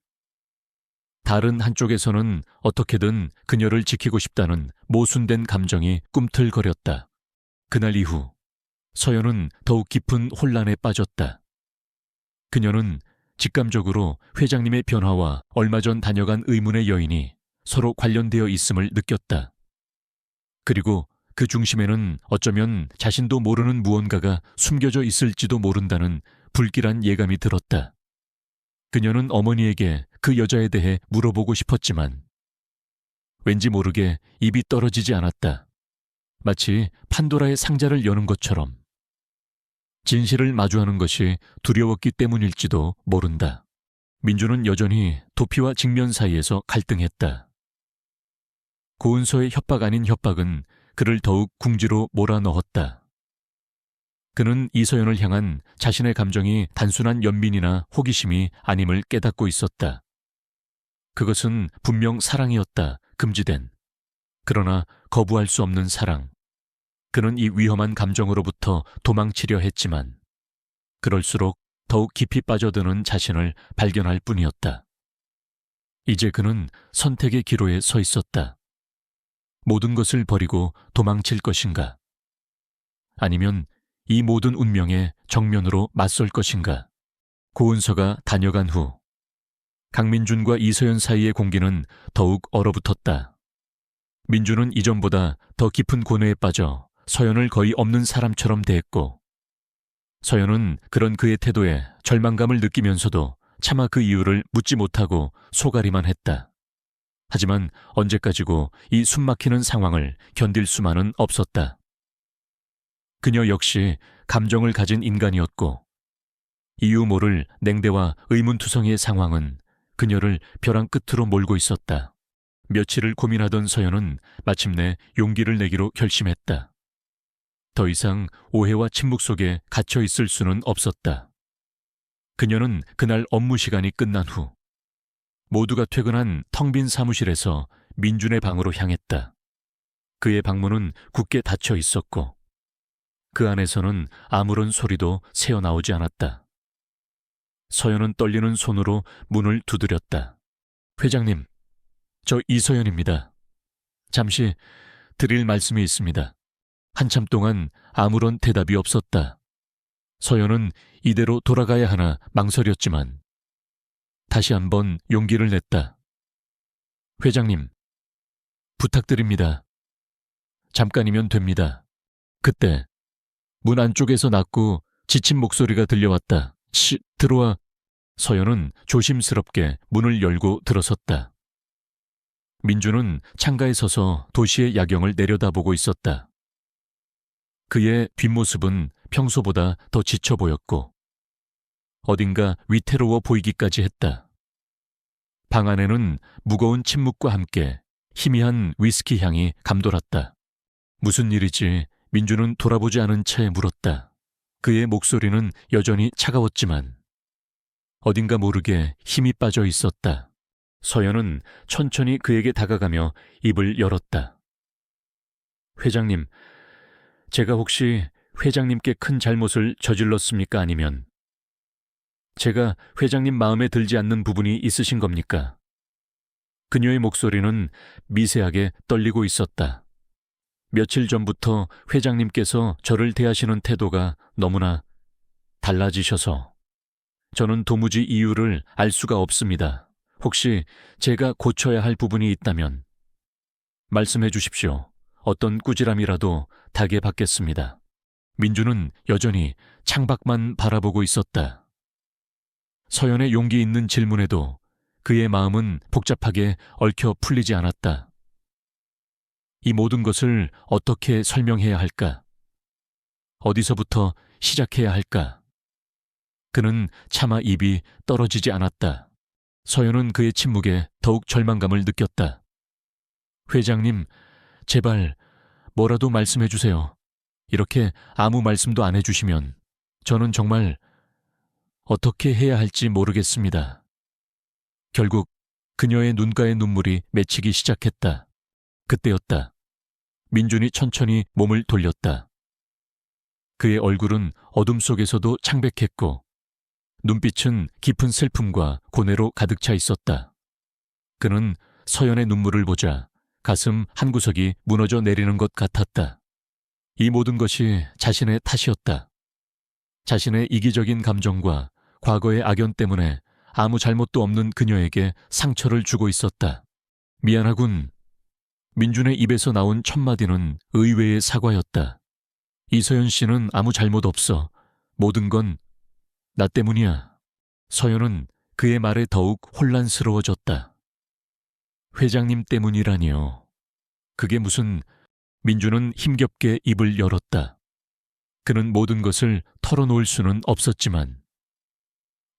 다른 한쪽에서는 어떻게든 그녀를 지키고 싶다는 모순된 감정이 꿈틀거렸다. 그날 이후 서연은 더욱 깊은 혼란에 빠졌다. 그녀는 직감적으로 회장님의 변화와 얼마 전 다녀간 의문의 여인이 서로 관련되어 있음을 느꼈다. 그리고 그 중심에는 어쩌면 자신도 모르는 무언가가 숨겨져 있을지도 모른다는 불길한 예감이 들었다. 그녀는 어머니에게 그 여자에 대해 물어보고 싶었지만 왠지 모르게 입이 떨어지지 않았다. 마치 판도라의 상자를 여는 것처럼. 진실을 마주하는 것이 두려웠기 때문일지도 모른다. 민주는 여전히 도피와 직면 사이에서 갈등했다. 고은서의 협박 아닌 협박은 그를 더욱 궁지로 몰아넣었다. 그는 이서연을 향한 자신의 감정이 단순한 연민이나 호기심이 아님을 깨닫고 있었다. 그것은 분명 사랑이었다. 금지된. 그러나 거부할 수 없는 사랑. 그는 이 위험한 감정으로부터 도망치려 했지만 그럴수록 더욱 깊이 빠져드는 자신을 발견할 뿐이었다. 이제 그는 선택의 기로에 서 있었다. 모든 것을 버리고 도망칠 것인가? 아니면 이 모든 운명에 정면으로 맞설 것인가? 고은서가 다녀간 후 강민준과 이서연 사이의 공기는 더욱 얼어붙었다. 민준은 이전보다 더 깊은 고뇌에 빠져 서연을 거의 없는 사람처럼 대했고 서연은 그런 그의 태도에 절망감을 느끼면서도 차마 그 이유를 묻지 못하고 소가리만 했다. 하지만 언제까지고 이 숨막히는 상황을 견딜 수만은 없었다. 그녀 역시 감정을 가진 인간이었고 이유 모를 냉대와 의문투성이의 상황은 그녀를 벼랑 끝으로 몰고 있었다. 며칠을 고민하던 서연은 마침내 용기를 내기로 결심했다. 더 이상 오해와 침묵 속에 갇혀 있을 수는 없었다. 그녀는 그날 업무 시간이 끝난 후 모두가 퇴근한 텅 빈 사무실에서 민준의 방으로 향했다. 그의 방문은 굳게 닫혀 있었고 그 안에서는 아무런 소리도 새어나오지 않았다. 서연은 떨리는 손으로 문을 두드렸다. 회장님, 저 이서연입니다. 잠시 드릴 말씀이 있습니다. 한참 동안 아무런 대답이 없었다. 서연은 이대로 돌아가야 하나 망설였지만 다시 한번 용기를 냈다. 회장님, 부탁드립니다. 잠깐이면 됩니다. 그때 문 안쪽에서 낮고 지친 목소리가 들려왔다. 들어와. 서연은 조심스럽게 문을 열고 들어섰다. 민주는 창가에 서서 도시의 야경을 내려다보고 있었다. 그의 뒷모습은 평소보다 더 지쳐 보였고 어딘가 위태로워 보이기까지 했다. 방 안에는 무거운 침묵과 함께 희미한 위스키 향이 감돌았다. 무슨 일이지? 민주는 돌아보지 않은 채 물었다. 그의 목소리는 여전히 차가웠지만 어딘가 모르게 힘이 빠져 있었다. 서연은 천천히 그에게 다가가며 입을 열었다. 회장님, 제가 혹시 회장님께 큰 잘못을 저질렀습니까? 아니면 제가 회장님 마음에 들지 않는 부분이 있으신 겁니까? 그녀의 목소리는 미세하게 떨리고 있었다. 며칠 전부터 회장님께서 저를 대하시는 태도가 너무나 달라지셔서 저는 도무지 이유를 알 수가 없습니다. 혹시 제가 고쳐야 할 부분이 있다면 말씀해 주십시오. 어떤 꾸지람이라도 닭에 받겠습니다. 민주는 여전히 창밖만 바라보고 있었다. 서연의 용기 있는 질문에도 그의 마음은 복잡하게 얽혀 풀리지 않았다. 이 모든 것을 어떻게 설명해야 할까? 어디서부터 시작해야 할까? 그는 차마 입이 떨어지지 않았다. 서연은 그의 침묵에 더욱 절망감을 느꼈다. 회장님, 제발 뭐라도 말씀해 주세요. 이렇게 아무 말씀도 안 해주시면 저는 정말 어떻게 해야 할지 모르겠습니다. 결국 그녀의 눈가의 눈물이 맺히기 시작했다. 그때였다. 민준이 천천히 몸을 돌렸다. 그의 얼굴은 어둠 속에서도 창백했고 눈빛은 깊은 슬픔과 고뇌로 가득 차 있었다. 그는 서연의 눈물을 보자 가슴 한구석이 무너져 내리는 것 같았다. 이 모든 것이 자신의 탓이었다. 자신의 이기적인 감정과 과거의 악연 때문에 아무 잘못도 없는 그녀에게 상처를 주고 있었다. 미안하군. 민준의 입에서 나온 첫마디는 의외의 사과였다. 이서연 씨는 아무 잘못 없어. 모든 건 나 때문이야. 서연은 그의 말에 더욱 혼란스러워졌다. 회장님 때문이라니요. 그게 무슨... 민주는 힘겹게 입을 열었다. 그는 모든 것을 털어놓을 수는 없었지만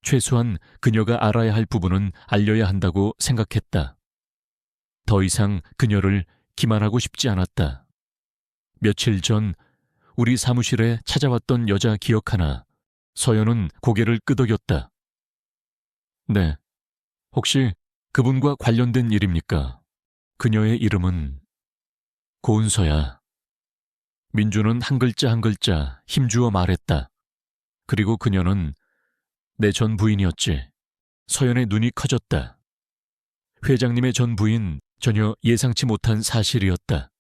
최소한 그녀가 알아야 할 부분은 알려야 한다고 생각했다. 더 이상 그녀를 기만하고 싶지 않았다. 며칠 전 우리 사무실에 찾아왔던 여자 기억하나? 서연은 고개를 끄덕였다. 네, 혹시 그분과 관련된 일입니까? 그녀의 이름은 고은서야. 민주는 한 글자 한 글자 힘주어 말했다. 그리고 그녀는 내 전 부인이었지. 서연의 눈이 커졌다. 회장님의 전 부인, 전혀 예상치 못한 사실이었다.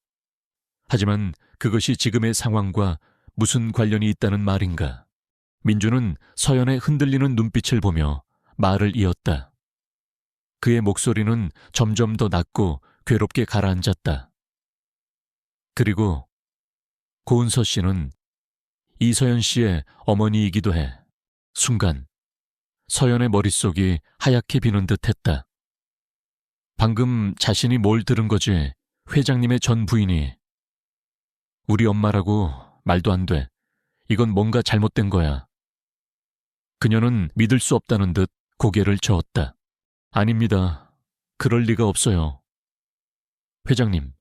하지만 그것이 지금의 상황과 무슨 관련이 있다는 말인가? 민주는 서연의 흔들리는 눈빛을 보며 말을 이었다. 그의 목소리는 점점 더 낮고 괴롭게 가라앉았다. 그리고 고은서 씨는 이서연 씨의 어머니이기도 해. 순간 서연의 머릿속이 하얗게 비는 듯 했다. 방금 자신이 뭘 들은 거지? 회장님의 전 부인이. 우리 엄마라고 말도 안 돼. 이건 뭔가 잘못된 거야. 그녀는 믿을 수 없다는 듯 고개를 저었다. 아닙니다. 그럴 리가 없어요. 회장님,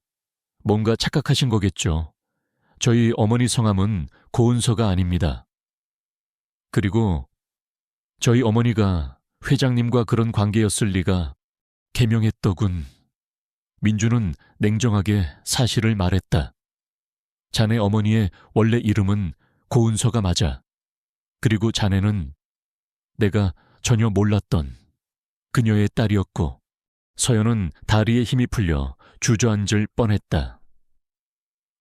뭔가 착각하신 거겠죠. 저희 어머니 성함은 고은서가 아닙니다. 그리고 저희 어머니가 회장님과 그런 관계였을 리가. 개명했더군. 민주는 냉정하게 사실을 말했다. 자네 어머니의 원래 이름은 고은서가 맞아. 그리고 자네는 내가 전혀 몰랐던 그녀의 딸이었고, 서연은 다리에 힘이 풀려 주저앉을 뻔했다.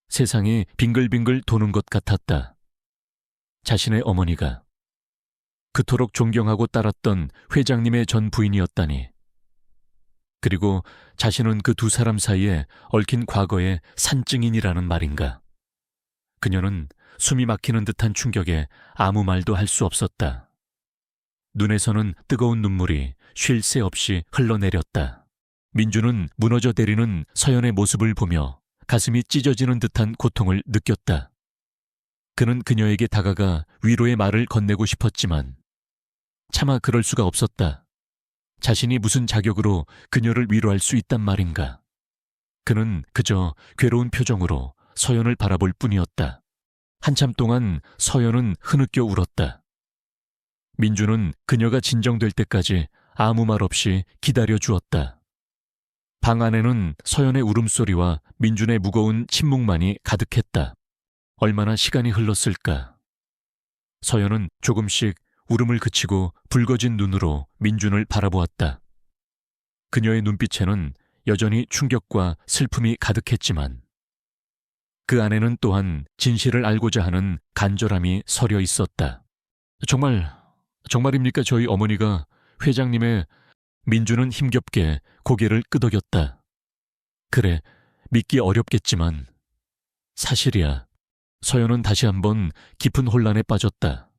세상이 빙글빙글 도는 것 같았다. 자신의 어머니가 그토록 존경하고 따랐던 회장님의 전 부인이었다니. 그리고 자신은 그 두 사람 사이에 얽힌 과거의 산증인이라는 말인가. 그녀는 숨이 막히는 듯한 충격에 아무 말도 할 수 없었다. 눈에서는 뜨거운 눈물이 쉴 새 없이 흘러내렸다. 민주는 무너져 내리는 서연의 모습을 보며 가슴이 찢어지는 듯한 고통을 느꼈다. 그는 그녀에게 다가가 위로의 말을 건네고 싶었지만 차마 그럴 수가 없었다. 자신이 무슨 자격으로 그녀를 위로할 수 있단 말인가. 그는 그저 괴로운 표정으로 서연을 바라볼 뿐이었다. 한참 동안 서연은 흐느껴 울었다. 민주는 그녀가 진정될 때까지 아무 말 없이 기다려 주었다. 방 안에는 서연의 울음소리와 민준의 무거운 침묵만이 가득했다. 얼마나 시간이 흘렀을까. 서연은 조금씩 울음을 그치고 붉어진 눈으로 민준을 바라보았다. 그녀의 눈빛에는 여전히 충격과 슬픔이 가득했지만 그 안에는 또한 진실을 알고자 하는 간절함이 서려 있었다. 정말입니까? 저희 어머니가 회장님의... 민주는 힘겹게 고개를 끄덕였다. 그래, 믿기 어렵겠지만 사실이야. 서연은 다시 한번 깊은 혼란에 빠졌다.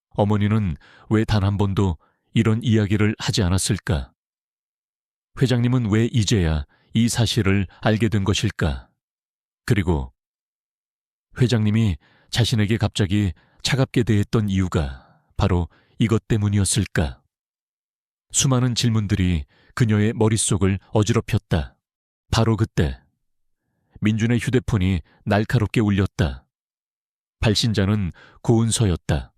어머니는 왜 단 한 번도 이런 이야기를 하지 않았을까? 회장님은 왜 이제야 이 사실을 알게 된 것일까? 그리고 회장님이 자신에게 갑자기 차갑게 대했던 이유가 바로 이것 때문이었을까? 수많은 질문들이 그녀의 머릿속을 어지럽혔다. 바로 그때 민준의 휴대폰이 날카롭게 울렸다. 발신자는 고은서였다.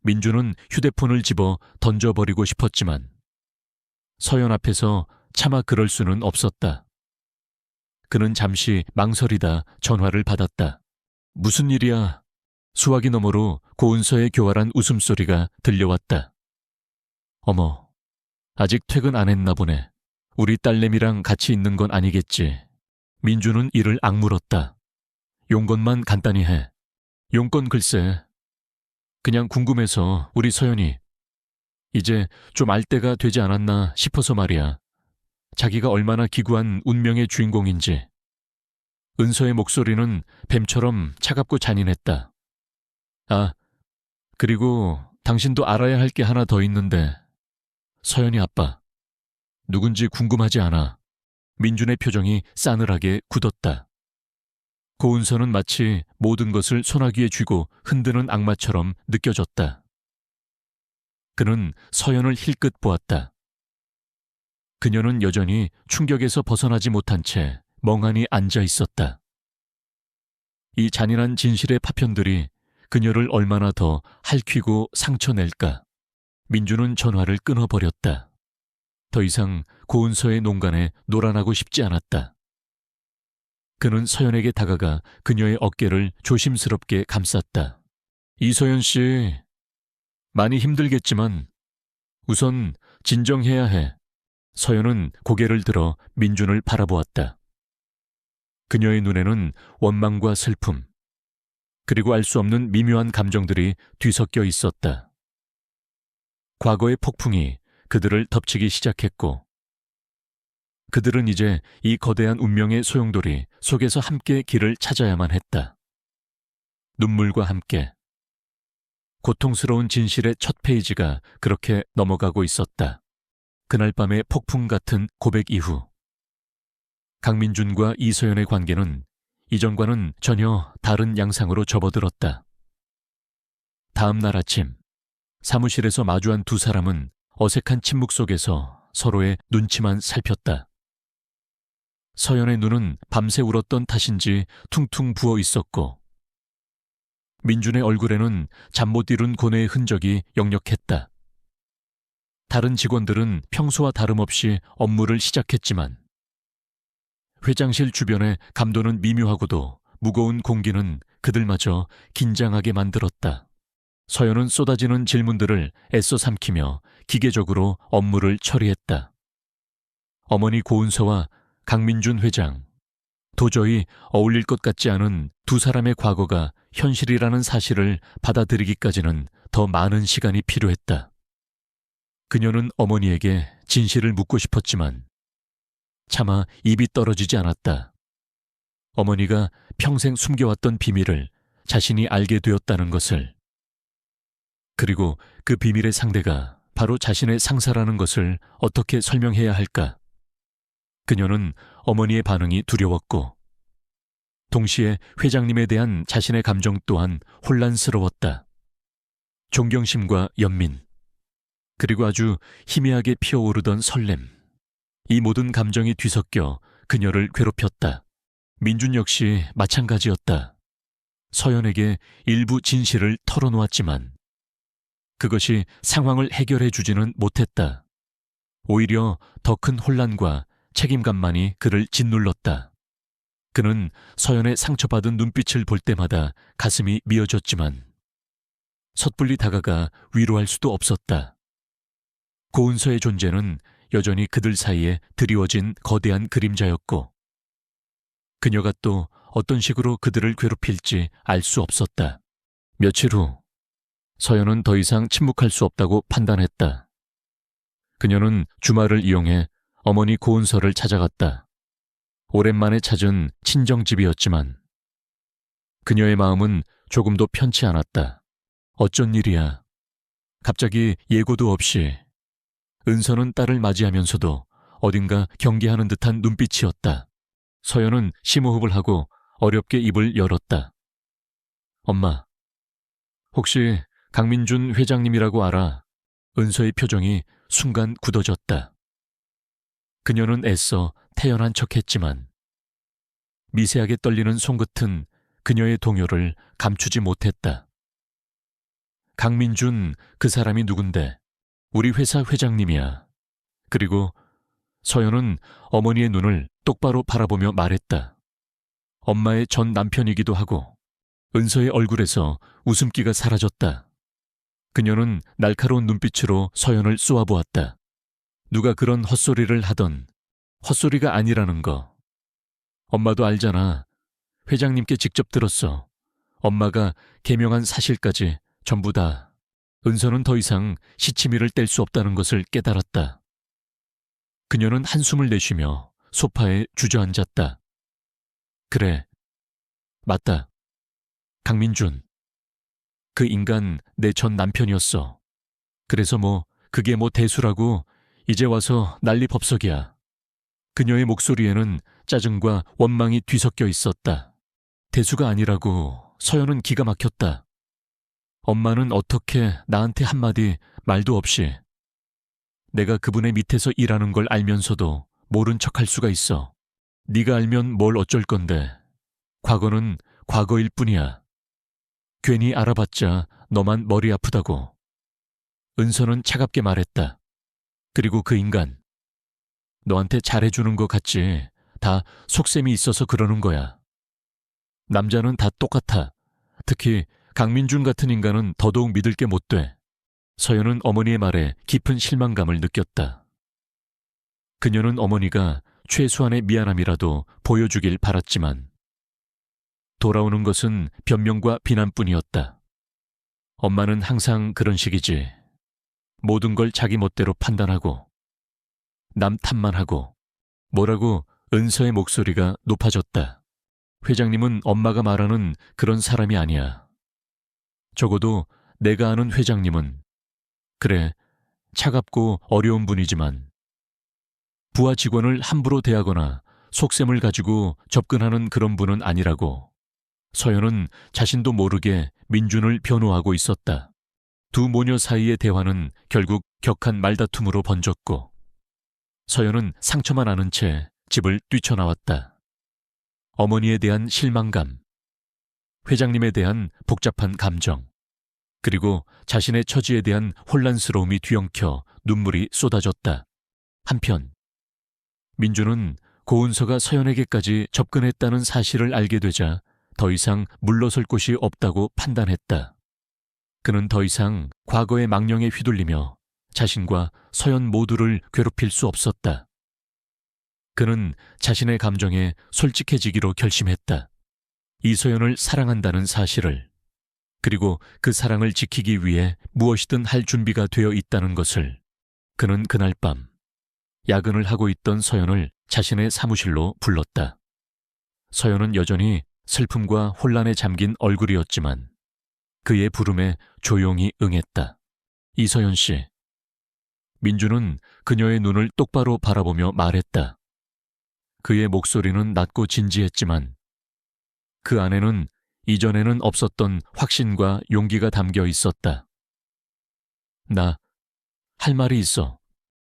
민준은 휴대폰을 집어 던져버리고 싶었지만 서연 앞에서 차마 그럴 수는 없었다. 그는 잠시 망설이다 전화를 받았다. 무슨 일이야? 수화기 너머로 고은서의 교활한 웃음소리가 들려왔다. 어머, 아직 퇴근 안 했나 보네. 우리 딸내미랑 같이 있는 건 아니겠지. 민주는 이를 악물었다. 용건만 간단히 해. 용건 글쎄. 그냥 궁금해서 우리 서연이 이제 좀 알 때가 되지 않았나 싶어서 말이야. 자기가 얼마나 기구한 운명의 주인공인지. 은서의 목소리는 뱀처럼 차갑고 잔인했다. 아, 그리고 당신도 알아야 할 게 하나 더 있는데. 서연이 아빠. 누군지 궁금하지 않아. 민준의 표정이 싸늘하게 굳었다. 고은서는 마치 모든 것을 소나기에 쥐고 흔드는 악마처럼 느껴졌다. 그는 서연을 힐끗 보았다. 그녀는 여전히 충격에서 벗어나지 못한 채 멍하니 앉아 있었다. 이 잔인한 진실의 파편들이 그녀를 얼마나 더 핥히고 상처낼까. 민주는 전화를 끊어버렸다. 더 이상 고은서의 농간에 놀아나고 싶지 않았다. 그는 서연에게 다가가 그녀의 어깨를 조심스럽게 감쌌다. 이서연 씨, 많이 힘들겠지만 우선 진정해야 해. 서연은 고개를 들어 민준을 바라보았다. 그녀의 눈에는 원망과 슬픔, 그리고 알 수 없는 미묘한 감정들이 뒤섞여 있었다. 과거의 폭풍이 그들을 덮치기 시작했고 그들은 이제 이 거대한 운명의 소용돌이 속에서 함께 길을 찾아야만 했다. 눈물과 함께 고통스러운 진실의 첫 페이지가 그렇게 넘어가고 있었다. 그날 밤의 폭풍 같은 고백 이후 강민준과 이서연의 관계는 이전과는 전혀 다른 양상으로 접어들었다. 다음 날 아침 사무실에서 마주한 두 사람은 어색한 침묵 속에서 서로의 눈치만 살폈다. 서연의 눈은 밤새 울었던 탓인지 퉁퉁 부어 있었고 민준의 얼굴에는 잠 못 이룬 고뇌의 흔적이 역력했다. 다른 직원들은 평소와 다름없이 업무를 시작했지만 회장실 주변의 감도는 미묘하고도 무거운 공기는 그들마저 긴장하게 만들었다. 서연은 쏟아지는 질문들을 애써 삼키며 기계적으로 업무를 처리했다. 어머니 고은서와 강민준 회장, 도저히 어울릴 것 같지 않은 두 사람의 과거가 현실이라는 사실을 받아들이기까지는 더 많은 시간이 필요했다. 그녀는 어머니에게 진실을 묻고 싶었지만 차마 입이 떨어지지 않았다. 어머니가 평생 숨겨왔던 비밀을 자신이 알게 되었다는 것을, 그리고 그 비밀의 상대가 바로 자신의 상사라는 것을 어떻게 설명해야 할까? 그녀는 어머니의 반응이 두려웠고 동시에 회장님에 대한 자신의 감정 또한 혼란스러웠다. 존경심과 연민, 그리고 아주 희미하게 피어오르던 설렘, 이 모든 감정이 뒤섞여 그녀를 괴롭혔다. 민준 역시 마찬가지였다. 서연에게 일부 진실을 털어놓았지만 그것이 상황을 해결해 주지는 못했다. 오히려 더 큰 혼란과 책임감만이 그를 짓눌렀다. 그는 서연의 상처받은 눈빛을 볼 때마다 가슴이 미어졌지만 섣불리 다가가 위로할 수도 없었다. 고은서의 존재는 여전히 그들 사이에 드리워진 거대한 그림자였고 그녀가 또 어떤 식으로 그들을 괴롭힐지 알 수 없었다. 며칠 후 서연은 더 이상 침묵할 수 없다고 판단했다. 그녀는 주말을 이용해 어머니 고은서를 찾아갔다. 오랜만에 찾은 친정집이었지만 그녀의 마음은 조금도 편치 않았다. 어쩐 일이야. 갑자기 예고도 없이. 은서는 딸을 맞이하면서도 어딘가 경계하는 듯한 눈빛이었다. 서연은 심호흡을 하고 어렵게 입을 열었다. 엄마, 혹시 강민준 회장님이라고 알아? 은서의 표정이 순간 굳어졌다. 그녀는 애써 태연한 척했지만 미세하게 떨리는 손끝은 그녀의 동요를 감추지 못했다. 강민준, 그 사람이 누군데? 우리 회사 회장님이야. 그리고 서연은 어머니의 눈을 똑바로 바라보며 말했다. 엄마의 전 남편이기도 하고. 은서의 얼굴에서 웃음기가 사라졌다. 그녀는 날카로운 눈빛으로 서연을 쏘아보았다. 누가 그런 헛소리를 하던 헛소리가 아니라는 거. 엄마도 알잖아. 회장님께 직접 들었어. 엄마가 개명한 사실까지 전부 다. 은서는 더 이상 시치미를 뗄 수 없다는 것을 깨달았다. 그녀는 한숨을 내쉬며 소파에 주저앉았다. 그래, 맞다. 강민준. 그 인간 내 전 남편이었어. 그래서 그게 대수라고 이제 와서 난리법석이야. 그녀의 목소리에는 짜증과 원망이 뒤섞여 있었다. 대수가 아니라고. 서연은 기가 막혔다. 엄마는 어떻게 나한테 한마디 말도 없이. 내가 그분의 밑에서 일하는 걸 알면서도 모른 척할 수가 있어. 네가 알면 뭘 어쩔 건데. 과거는 과거일 뿐이야. 괜히 알아봤자 너만 머리 아프다고. 은서는 차갑게 말했다. 그리고 그 인간. 너한테 잘해주는 것 같지. 다 속셈이 있어서 그러는 거야. 남자는 다 똑같아. 특히 강민준 같은 인간은 더더욱 믿을 게 못 돼. 서연은 어머니의 말에 깊은 실망감을 느꼈다. 그녀는 어머니가 최소한의 미안함이라도 보여주길 바랐지만 돌아오는 것은 변명과 비난뿐이었다. 엄마는 항상 그런 식이지. 모든 걸 자기 멋대로 판단하고 남 탓만 하고. 뭐라고? 은서의 목소리가 높아졌다. 회장님은 엄마가 말하는 그런 사람이 아니야. 적어도 내가 아는 회장님은, 그래, 차갑고 어려운 분이지만 부하 직원을 함부로 대하거나 속셈을 가지고 접근하는 그런 분은 아니라고. 서연은 자신도 모르게 민준을 변호하고 있었다. 두 모녀 사이의 대화는 결국 격한 말다툼으로 번졌고 서연은 상처만 아는 채 집을 뛰쳐나왔다. 어머니에 대한 실망감, 회장님에 대한 복잡한 감정, 그리고 자신의 처지에 대한 혼란스러움이 뒤엉켜 눈물이 쏟아졌다. 한편 민주는 고은서가 서연에게까지 접근했다는 사실을 알게 되자 더 이상 물러설 곳이 없다고 판단했다. 그는 더 이상 과거의 망령에 휘둘리며 자신과 서연 모두를 괴롭힐 수 없었다. 그는 자신의 감정에 솔직해지기로 결심했다. 이서연을 사랑한다는 사실을, 그리고 그 사랑을 지키기 위해 무엇이든 할 준비가 되어 있다는 것을. 그는 그날 밤 야근을 하고 있던 서연을 자신의 사무실로 불렀다. 서연은 여전히 슬픔과 혼란에 잠긴 얼굴이었지만 그의 부름에 조용히 응했다. 이서연 씨. 민주는 그녀의 눈을 똑바로 바라보며 말했다. 그의 목소리는 낮고 진지했지만 그 안에는 이전에는 없었던 확신과 용기가 담겨 있었다. 나 할 말이 있어.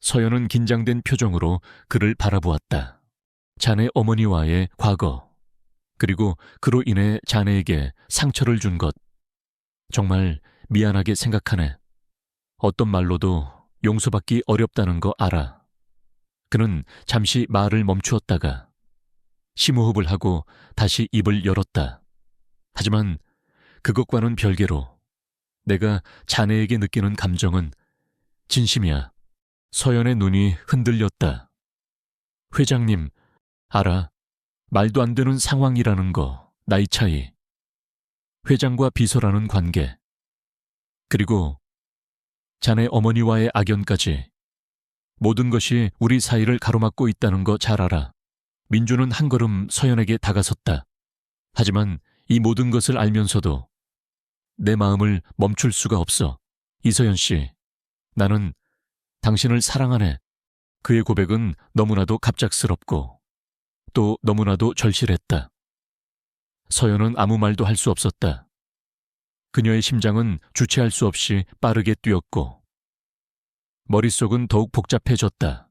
서연은 긴장된 표정으로 그를 바라보았다. 자네 어머니와의 과거, 그리고 그로 인해 자네에게 상처를 준 것, 정말 미안하게 생각하네. 어떤 말로도 용서받기 어렵다는 거 알아. 그는 잠시 말을 멈추었다가 심호흡을 하고 다시 입을 열었다. 하지만 그것과는 별개로 내가 자네에게 느끼는 감정은 진심이야. 서연의 눈이 흔들렸다. 회장님, 알아. 말도 안 되는 상황이라는 거, 나이 차이, 회장과 비서라는 관계, 그리고 자네 어머니와의 악연까지 모든 것이 우리 사이를 가로막고 있다는 거 잘 알아. 민주는 한 걸음 서연에게 다가섰다. 하지만 이 모든 것을 알면서도 내 마음을 멈출 수가 없어. 이서연 씨, 나는 당신을 사랑하네. 그의 고백은 너무나도 갑작스럽고 또 너무나도 절실했다. 서연은 아무 말도 할 수 없었다. 그녀의 심장은 주체할 수 없이 빠르게 뛰었고 머릿속은 더욱 복잡해졌다.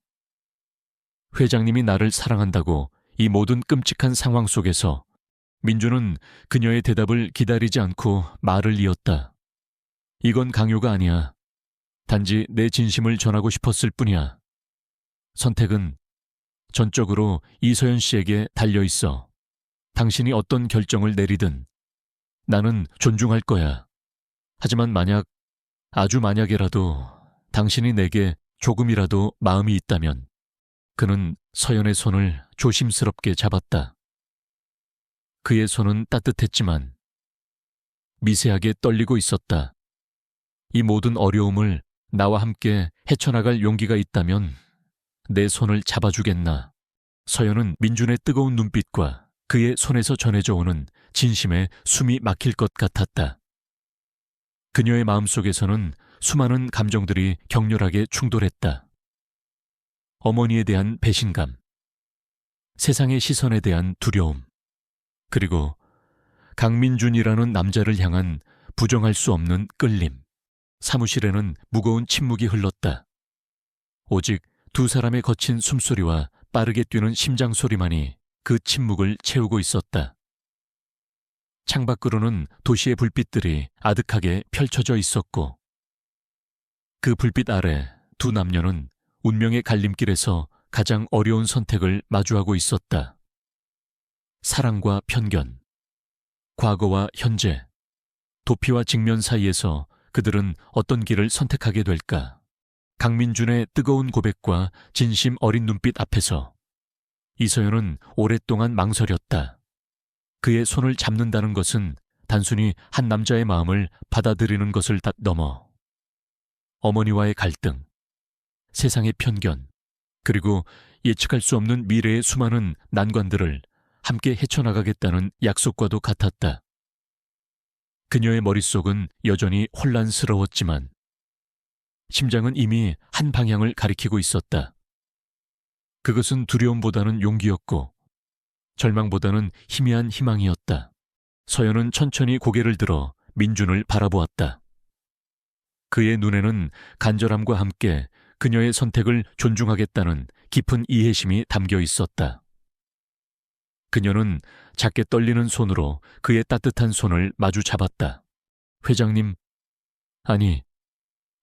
회장님이 나를 사랑한다고 이 모든 끔찍한 상황 속에서 민주는 그녀의 대답을 기다리지 않고 말을 이었다. 이건 강요가 아니야. 단지 내 진심을 전하고 싶었을 뿐이야. 선택은 전적으로 이서연 씨에게 달려있어. 당신이 어떤 결정을 내리든 나는 존중할 거야. 하지만 만약, 아주 만약에라도 당신이 내게 조금이라도 마음이 있다면. 그는 서연의 손을 조심스럽게 잡았다. 그의 손은 따뜻했지만 미세하게 떨리고 있었다. 이 모든 어려움을 나와 함께 헤쳐나갈 용기가 있다면 내 손을 잡아주겠나. 서연은 민준의 뜨거운 눈빛과 그의 손에서 전해져 오는 진심에 숨이 막힐 것 같았다. 그녀의 마음속에서는 수많은 감정들이 격렬하게 충돌했다. 어머니에 대한 배신감, 세상의 시선에 대한 두려움, 그리고 강민준이라는 남자를 향한 부정할 수 없는 끌림. 사무실에는 무거운 침묵이 흘렀다. 오직 두 사람의 거친 숨소리와 빠르게 뛰는 심장 소리만이 그 침묵을 채우고 있었다. 창밖으로는 도시의 불빛들이 아득하게 펼쳐져 있었고 그 불빛 아래 두 남녀는 운명의 갈림길에서 가장 어려운 선택을 마주하고 있었다. 사랑과 편견, 과거와 현재, 도피와 직면 사이에서 그들은 어떤 길을 선택하게 될까? 강민준의 뜨거운 고백과 진심 어린 눈빛 앞에서 이서연은 오랫동안 망설였다. 그의 손을 잡는다는 것은 단순히 한 남자의 마음을 받아들이는 것을 넘어 어머니와의 갈등, 세상의 편견, 그리고 예측할 수 없는 미래의 수많은 난관들을 함께 헤쳐나가겠다는 약속과도 같았다. 그녀의 머릿속은 여전히 혼란스러웠지만 심장은 이미 한 방향을 가리키고 있었다. 그것은 두려움보다는 용기였고 절망보다는 희미한 희망이었다. 서연은 천천히 고개를 들어 민준을 바라보았다. 그의 눈에는 간절함과 함께 그녀의 선택을 존중하겠다는 깊은 이해심이 담겨 있었다. 그녀는 작게 떨리는 손으로 그의 따뜻한 손을 마주 잡았다. 회장님, 아니,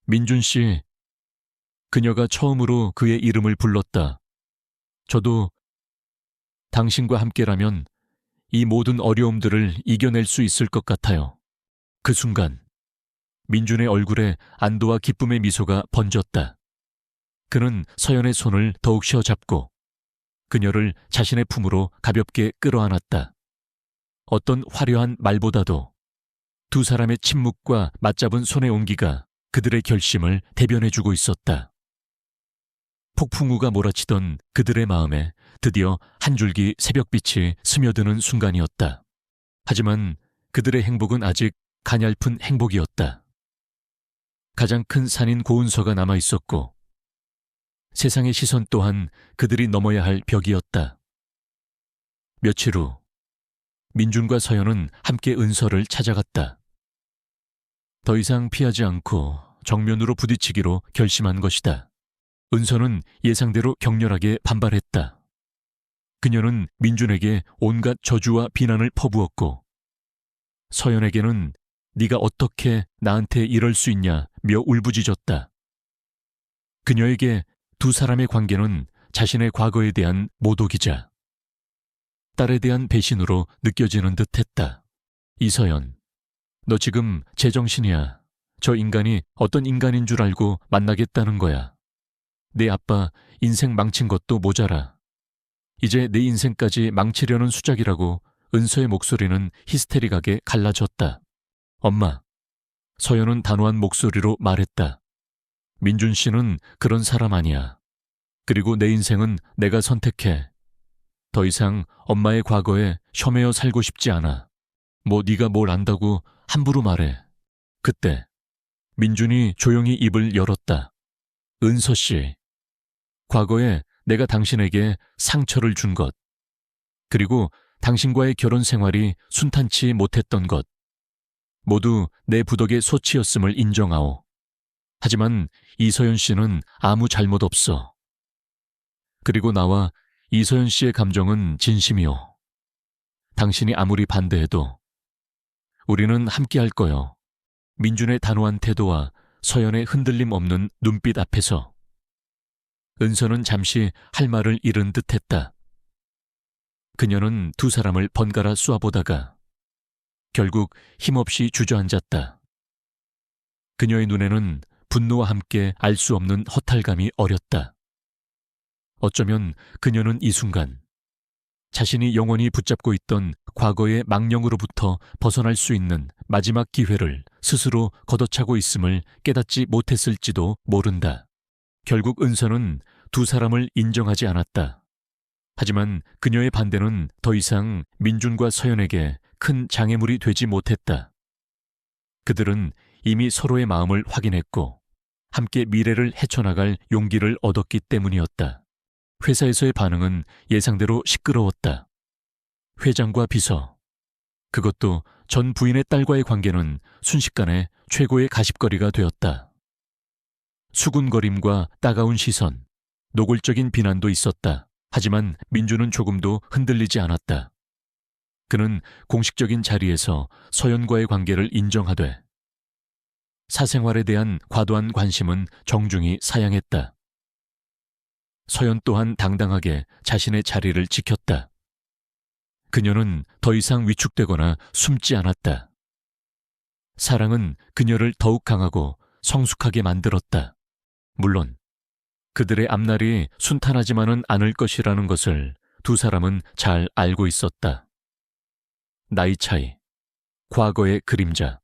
민준 씨. 그녀가 처음으로 그의 이름을 불렀다. 저도 당신과 함께라면 이 모든 어려움들을 이겨낼 수 있을 것 같아요. 그 순간 민준의 얼굴에 안도와 기쁨의 미소가 번졌다. 그는 서연의 손을 더욱 쥐어잡고 그녀를 자신의 품으로 가볍게 끌어안았다. 어떤 화려한 말보다도 두 사람의 침묵과 맞잡은 손의 온기가 그들의 결심을 대변해주고 있었다. 폭풍우가 몰아치던 그들의 마음에 드디어 한 줄기 새벽빛이 스며드는 순간이었다. 하지만 그들의 행복은 아직 가냘픈 행복이었다. 가장 큰 산인 고운서가 남아있었고 세상의 시선 또한 그들이 넘어야 할 벽이었다. 며칠 후 민준과 서연은 함께 은서를 찾아갔다. 더 이상 피하지 않고 정면으로 부딪히기로 결심한 것이다. 은서는 예상대로 격렬하게 반발했다. 그녀는 민준에게 온갖 저주와 비난을 퍼부었고 서연에게는 네가 어떻게 나한테 이럴 수 있냐며 울부짖었다. 그녀에게 두 사람의 관계는 자신의 과거에 대한 모독이자 딸에 대한 배신으로 느껴지는 듯했다. 이서연, 너 지금 제정신이야. 저 인간이 어떤 인간인 줄 알고 만나겠다는 거야. 내 아빠 인생 망친 것도 모자라. 이제 내 인생까지 망치려는 수작이라고. 은서의 목소리는 히스테릭하게 갈라졌다. 엄마, 서연은 단호한 목소리로 말했다. 민준 씨는 그런 사람 아니야. 그리고 내 인생은 내가 선택해. 더 이상 엄마의 과거에 혐해여 살고 싶지 않아. 뭐 네가 뭘 안다고 함부로 말해. 그때 민준이 조용히 입을 열었다. 은서 씨, 과거에 내가 당신에게 상처를 준 것, 그리고 당신과의 결혼 생활이 순탄치 못했던 것, 모두 내 부덕의 소치였음을 인정하오. 하지만 이서연 씨는 아무 잘못 없어. 그리고 나와 이서연 씨의 감정은 진심이오. 당신이 아무리 반대해도 우리는 함께할 거요. 민준의 단호한 태도와 서연의 흔들림 없는 눈빛 앞에서 은서는 잠시 할 말을 잃은 듯했다. 그녀는 두 사람을 번갈아 쏘아보다가 결국 힘없이 주저앉았다. 그녀의 눈에는 분노와 함께 알 수 없는 허탈감이 어렸다. 어쩌면 그녀는 이 순간 자신이 영원히 붙잡고 있던 과거의 망령으로부터 벗어날 수 있는 마지막 기회를 스스로 걷어차고 있음을 깨닫지 못했을지도 모른다. 결국 은서는 두 사람을 인정하지 않았다. 하지만 그녀의 반대는 더 이상 민준과 서연에게 큰 장애물이 되지 못했다. 그들은 이미 서로의 마음을 확인했고 함께 미래를 헤쳐나갈 용기를 얻었기 때문이었다. 회사에서의 반응은 예상대로 시끄러웠다. 회장과 비서, 그것도 전 부인의 딸과의 관계는 순식간에 최고의 가십거리가 되었다. 수군거림과 따가운 시선, 노골적인 비난도 있었다. 하지만 민준은 조금도 흔들리지 않았다. 그는 공식적인 자리에서 서연과의 관계를 인정하되 사생활에 대한 과도한 관심은 정중히 사양했다. 서연 또한 당당하게 자신의 자리를 지켰다. 그녀는 더 이상 위축되거나 숨지 않았다. 사랑은 그녀를 더욱 강하고 성숙하게 만들었다. 물론 그들의 앞날이 순탄하지만은 않을 것이라는 것을 두 사람은 잘 알고 있었다. 나이 차이, 과거의 그림자,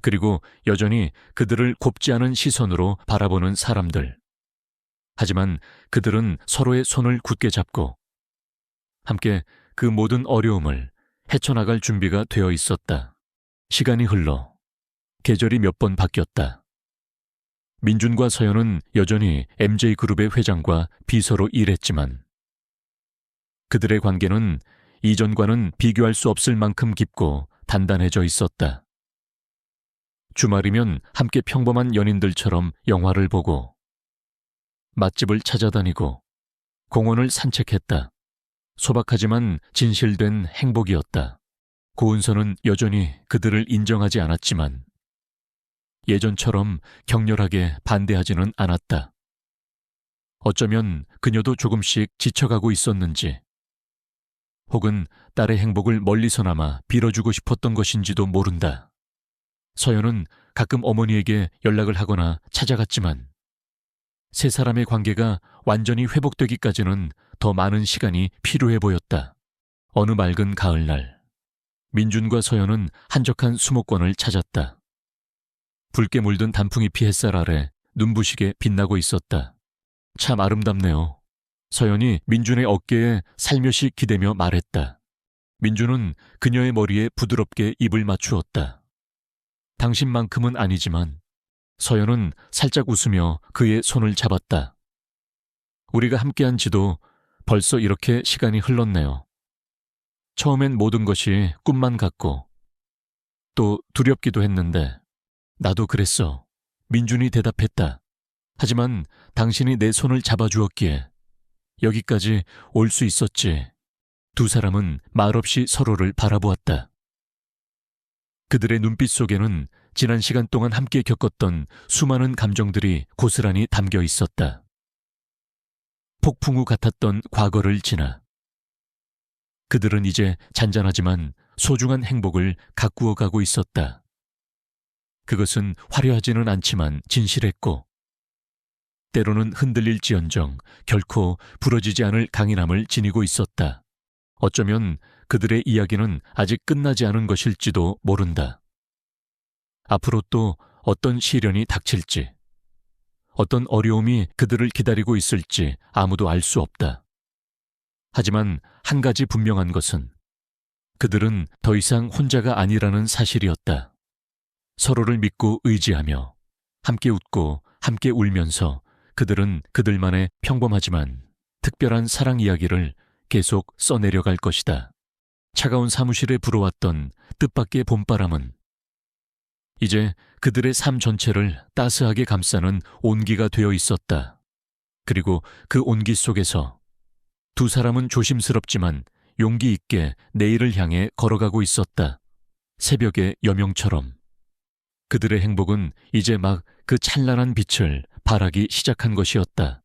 그리고 여전히 그들을 곱지 않은 시선으로 바라보는 사람들. 하지만 그들은 서로의 손을 굳게 잡고 함께 그 모든 어려움을 헤쳐나갈 준비가 되어 있었다. 시간이 흘러 계절이 몇 번 바뀌었다. 민준과 서연은 여전히 MJ그룹의 회장과 비서로 일했지만 그들의 관계는 이전과는 비교할 수 없을 만큼 깊고 단단해져 있었다. 주말이면 함께 평범한 연인들처럼 영화를 보고 맛집을 찾아다니고 공원을 산책했다. 소박하지만 진실된 행복이었다. 고은서는 여전히 그들을 인정하지 않았지만 예전처럼 격렬하게 반대하지는 않았다. 어쩌면 그녀도 조금씩 지쳐가고 있었는지, 혹은 딸의 행복을 멀리서나마 빌어주고 싶었던 것인지도 모른다. 서연은 가끔 어머니에게 연락을 하거나 찾아갔지만 세 사람의 관계가 완전히 회복되기까지는 더 많은 시간이 필요해 보였다. 어느 맑은 가을날, 민준과 서연은 한적한 수목권을 찾았다. 붉게 물든 단풍잎이 햇살 아래 눈부시게 빛나고 있었다. 참 아름답네요. 서연이 민준의 어깨에 살며시 기대며 말했다. 민준은 그녀의 머리에 부드럽게 입을 맞추었다. 당신만큼은 아니지만. 서연은 살짝 웃으며 그의 손을 잡았다. 우리가 함께한 지도 벌써 이렇게 시간이 흘렀네요. 처음엔 모든 것이 꿈만 같고 또 두렵기도 했는데 나도 그랬어. 민준이 대답했다. 하지만 당신이 내 손을 잡아주었기에 여기까지 올 수 있었지. 두 사람은 말없이 서로를 바라보았다. 그들의 눈빛 속에는 지난 시간 동안 함께 겪었던 수많은 감정들이 고스란히 담겨 있었다. 폭풍우 같았던 과거를 지나 그들은 이제 잔잔하지만 소중한 행복을 가꾸어 가고 있었다. 그것은 화려하지는 않지만 진실했고 때로는 흔들릴지언정 결코 부러지지 않을 강인함을 지니고 있었다. 어쩌면 그들의 이야기는 아직 끝나지 않은 것일지도 모른다. 앞으로 또 어떤 시련이 닥칠지, 어떤 어려움이 그들을 기다리고 있을지 아무도 알 수 없다. 하지만 한 가지 분명한 것은 그들은 더 이상 혼자가 아니라는 사실이었다. 서로를 믿고 의지하며 함께 웃고 함께 울면서 그들은 그들만의 평범하지만 특별한 사랑 이야기를 계속 써내려갈 것이다. 차가운 사무실에 불어왔던 뜻밖의 봄바람은 이제 그들의 삶 전체를 따스하게 감싸는 온기가 되어 있었다. 그리고 그 온기 속에서 두 사람은 조심스럽지만 용기 있게 내일을 향해 걸어가고 있었다. 새벽의 여명처럼. 그들의 행복은 이제 막 그 찬란한 빛을 발하기 시작한 것이었다.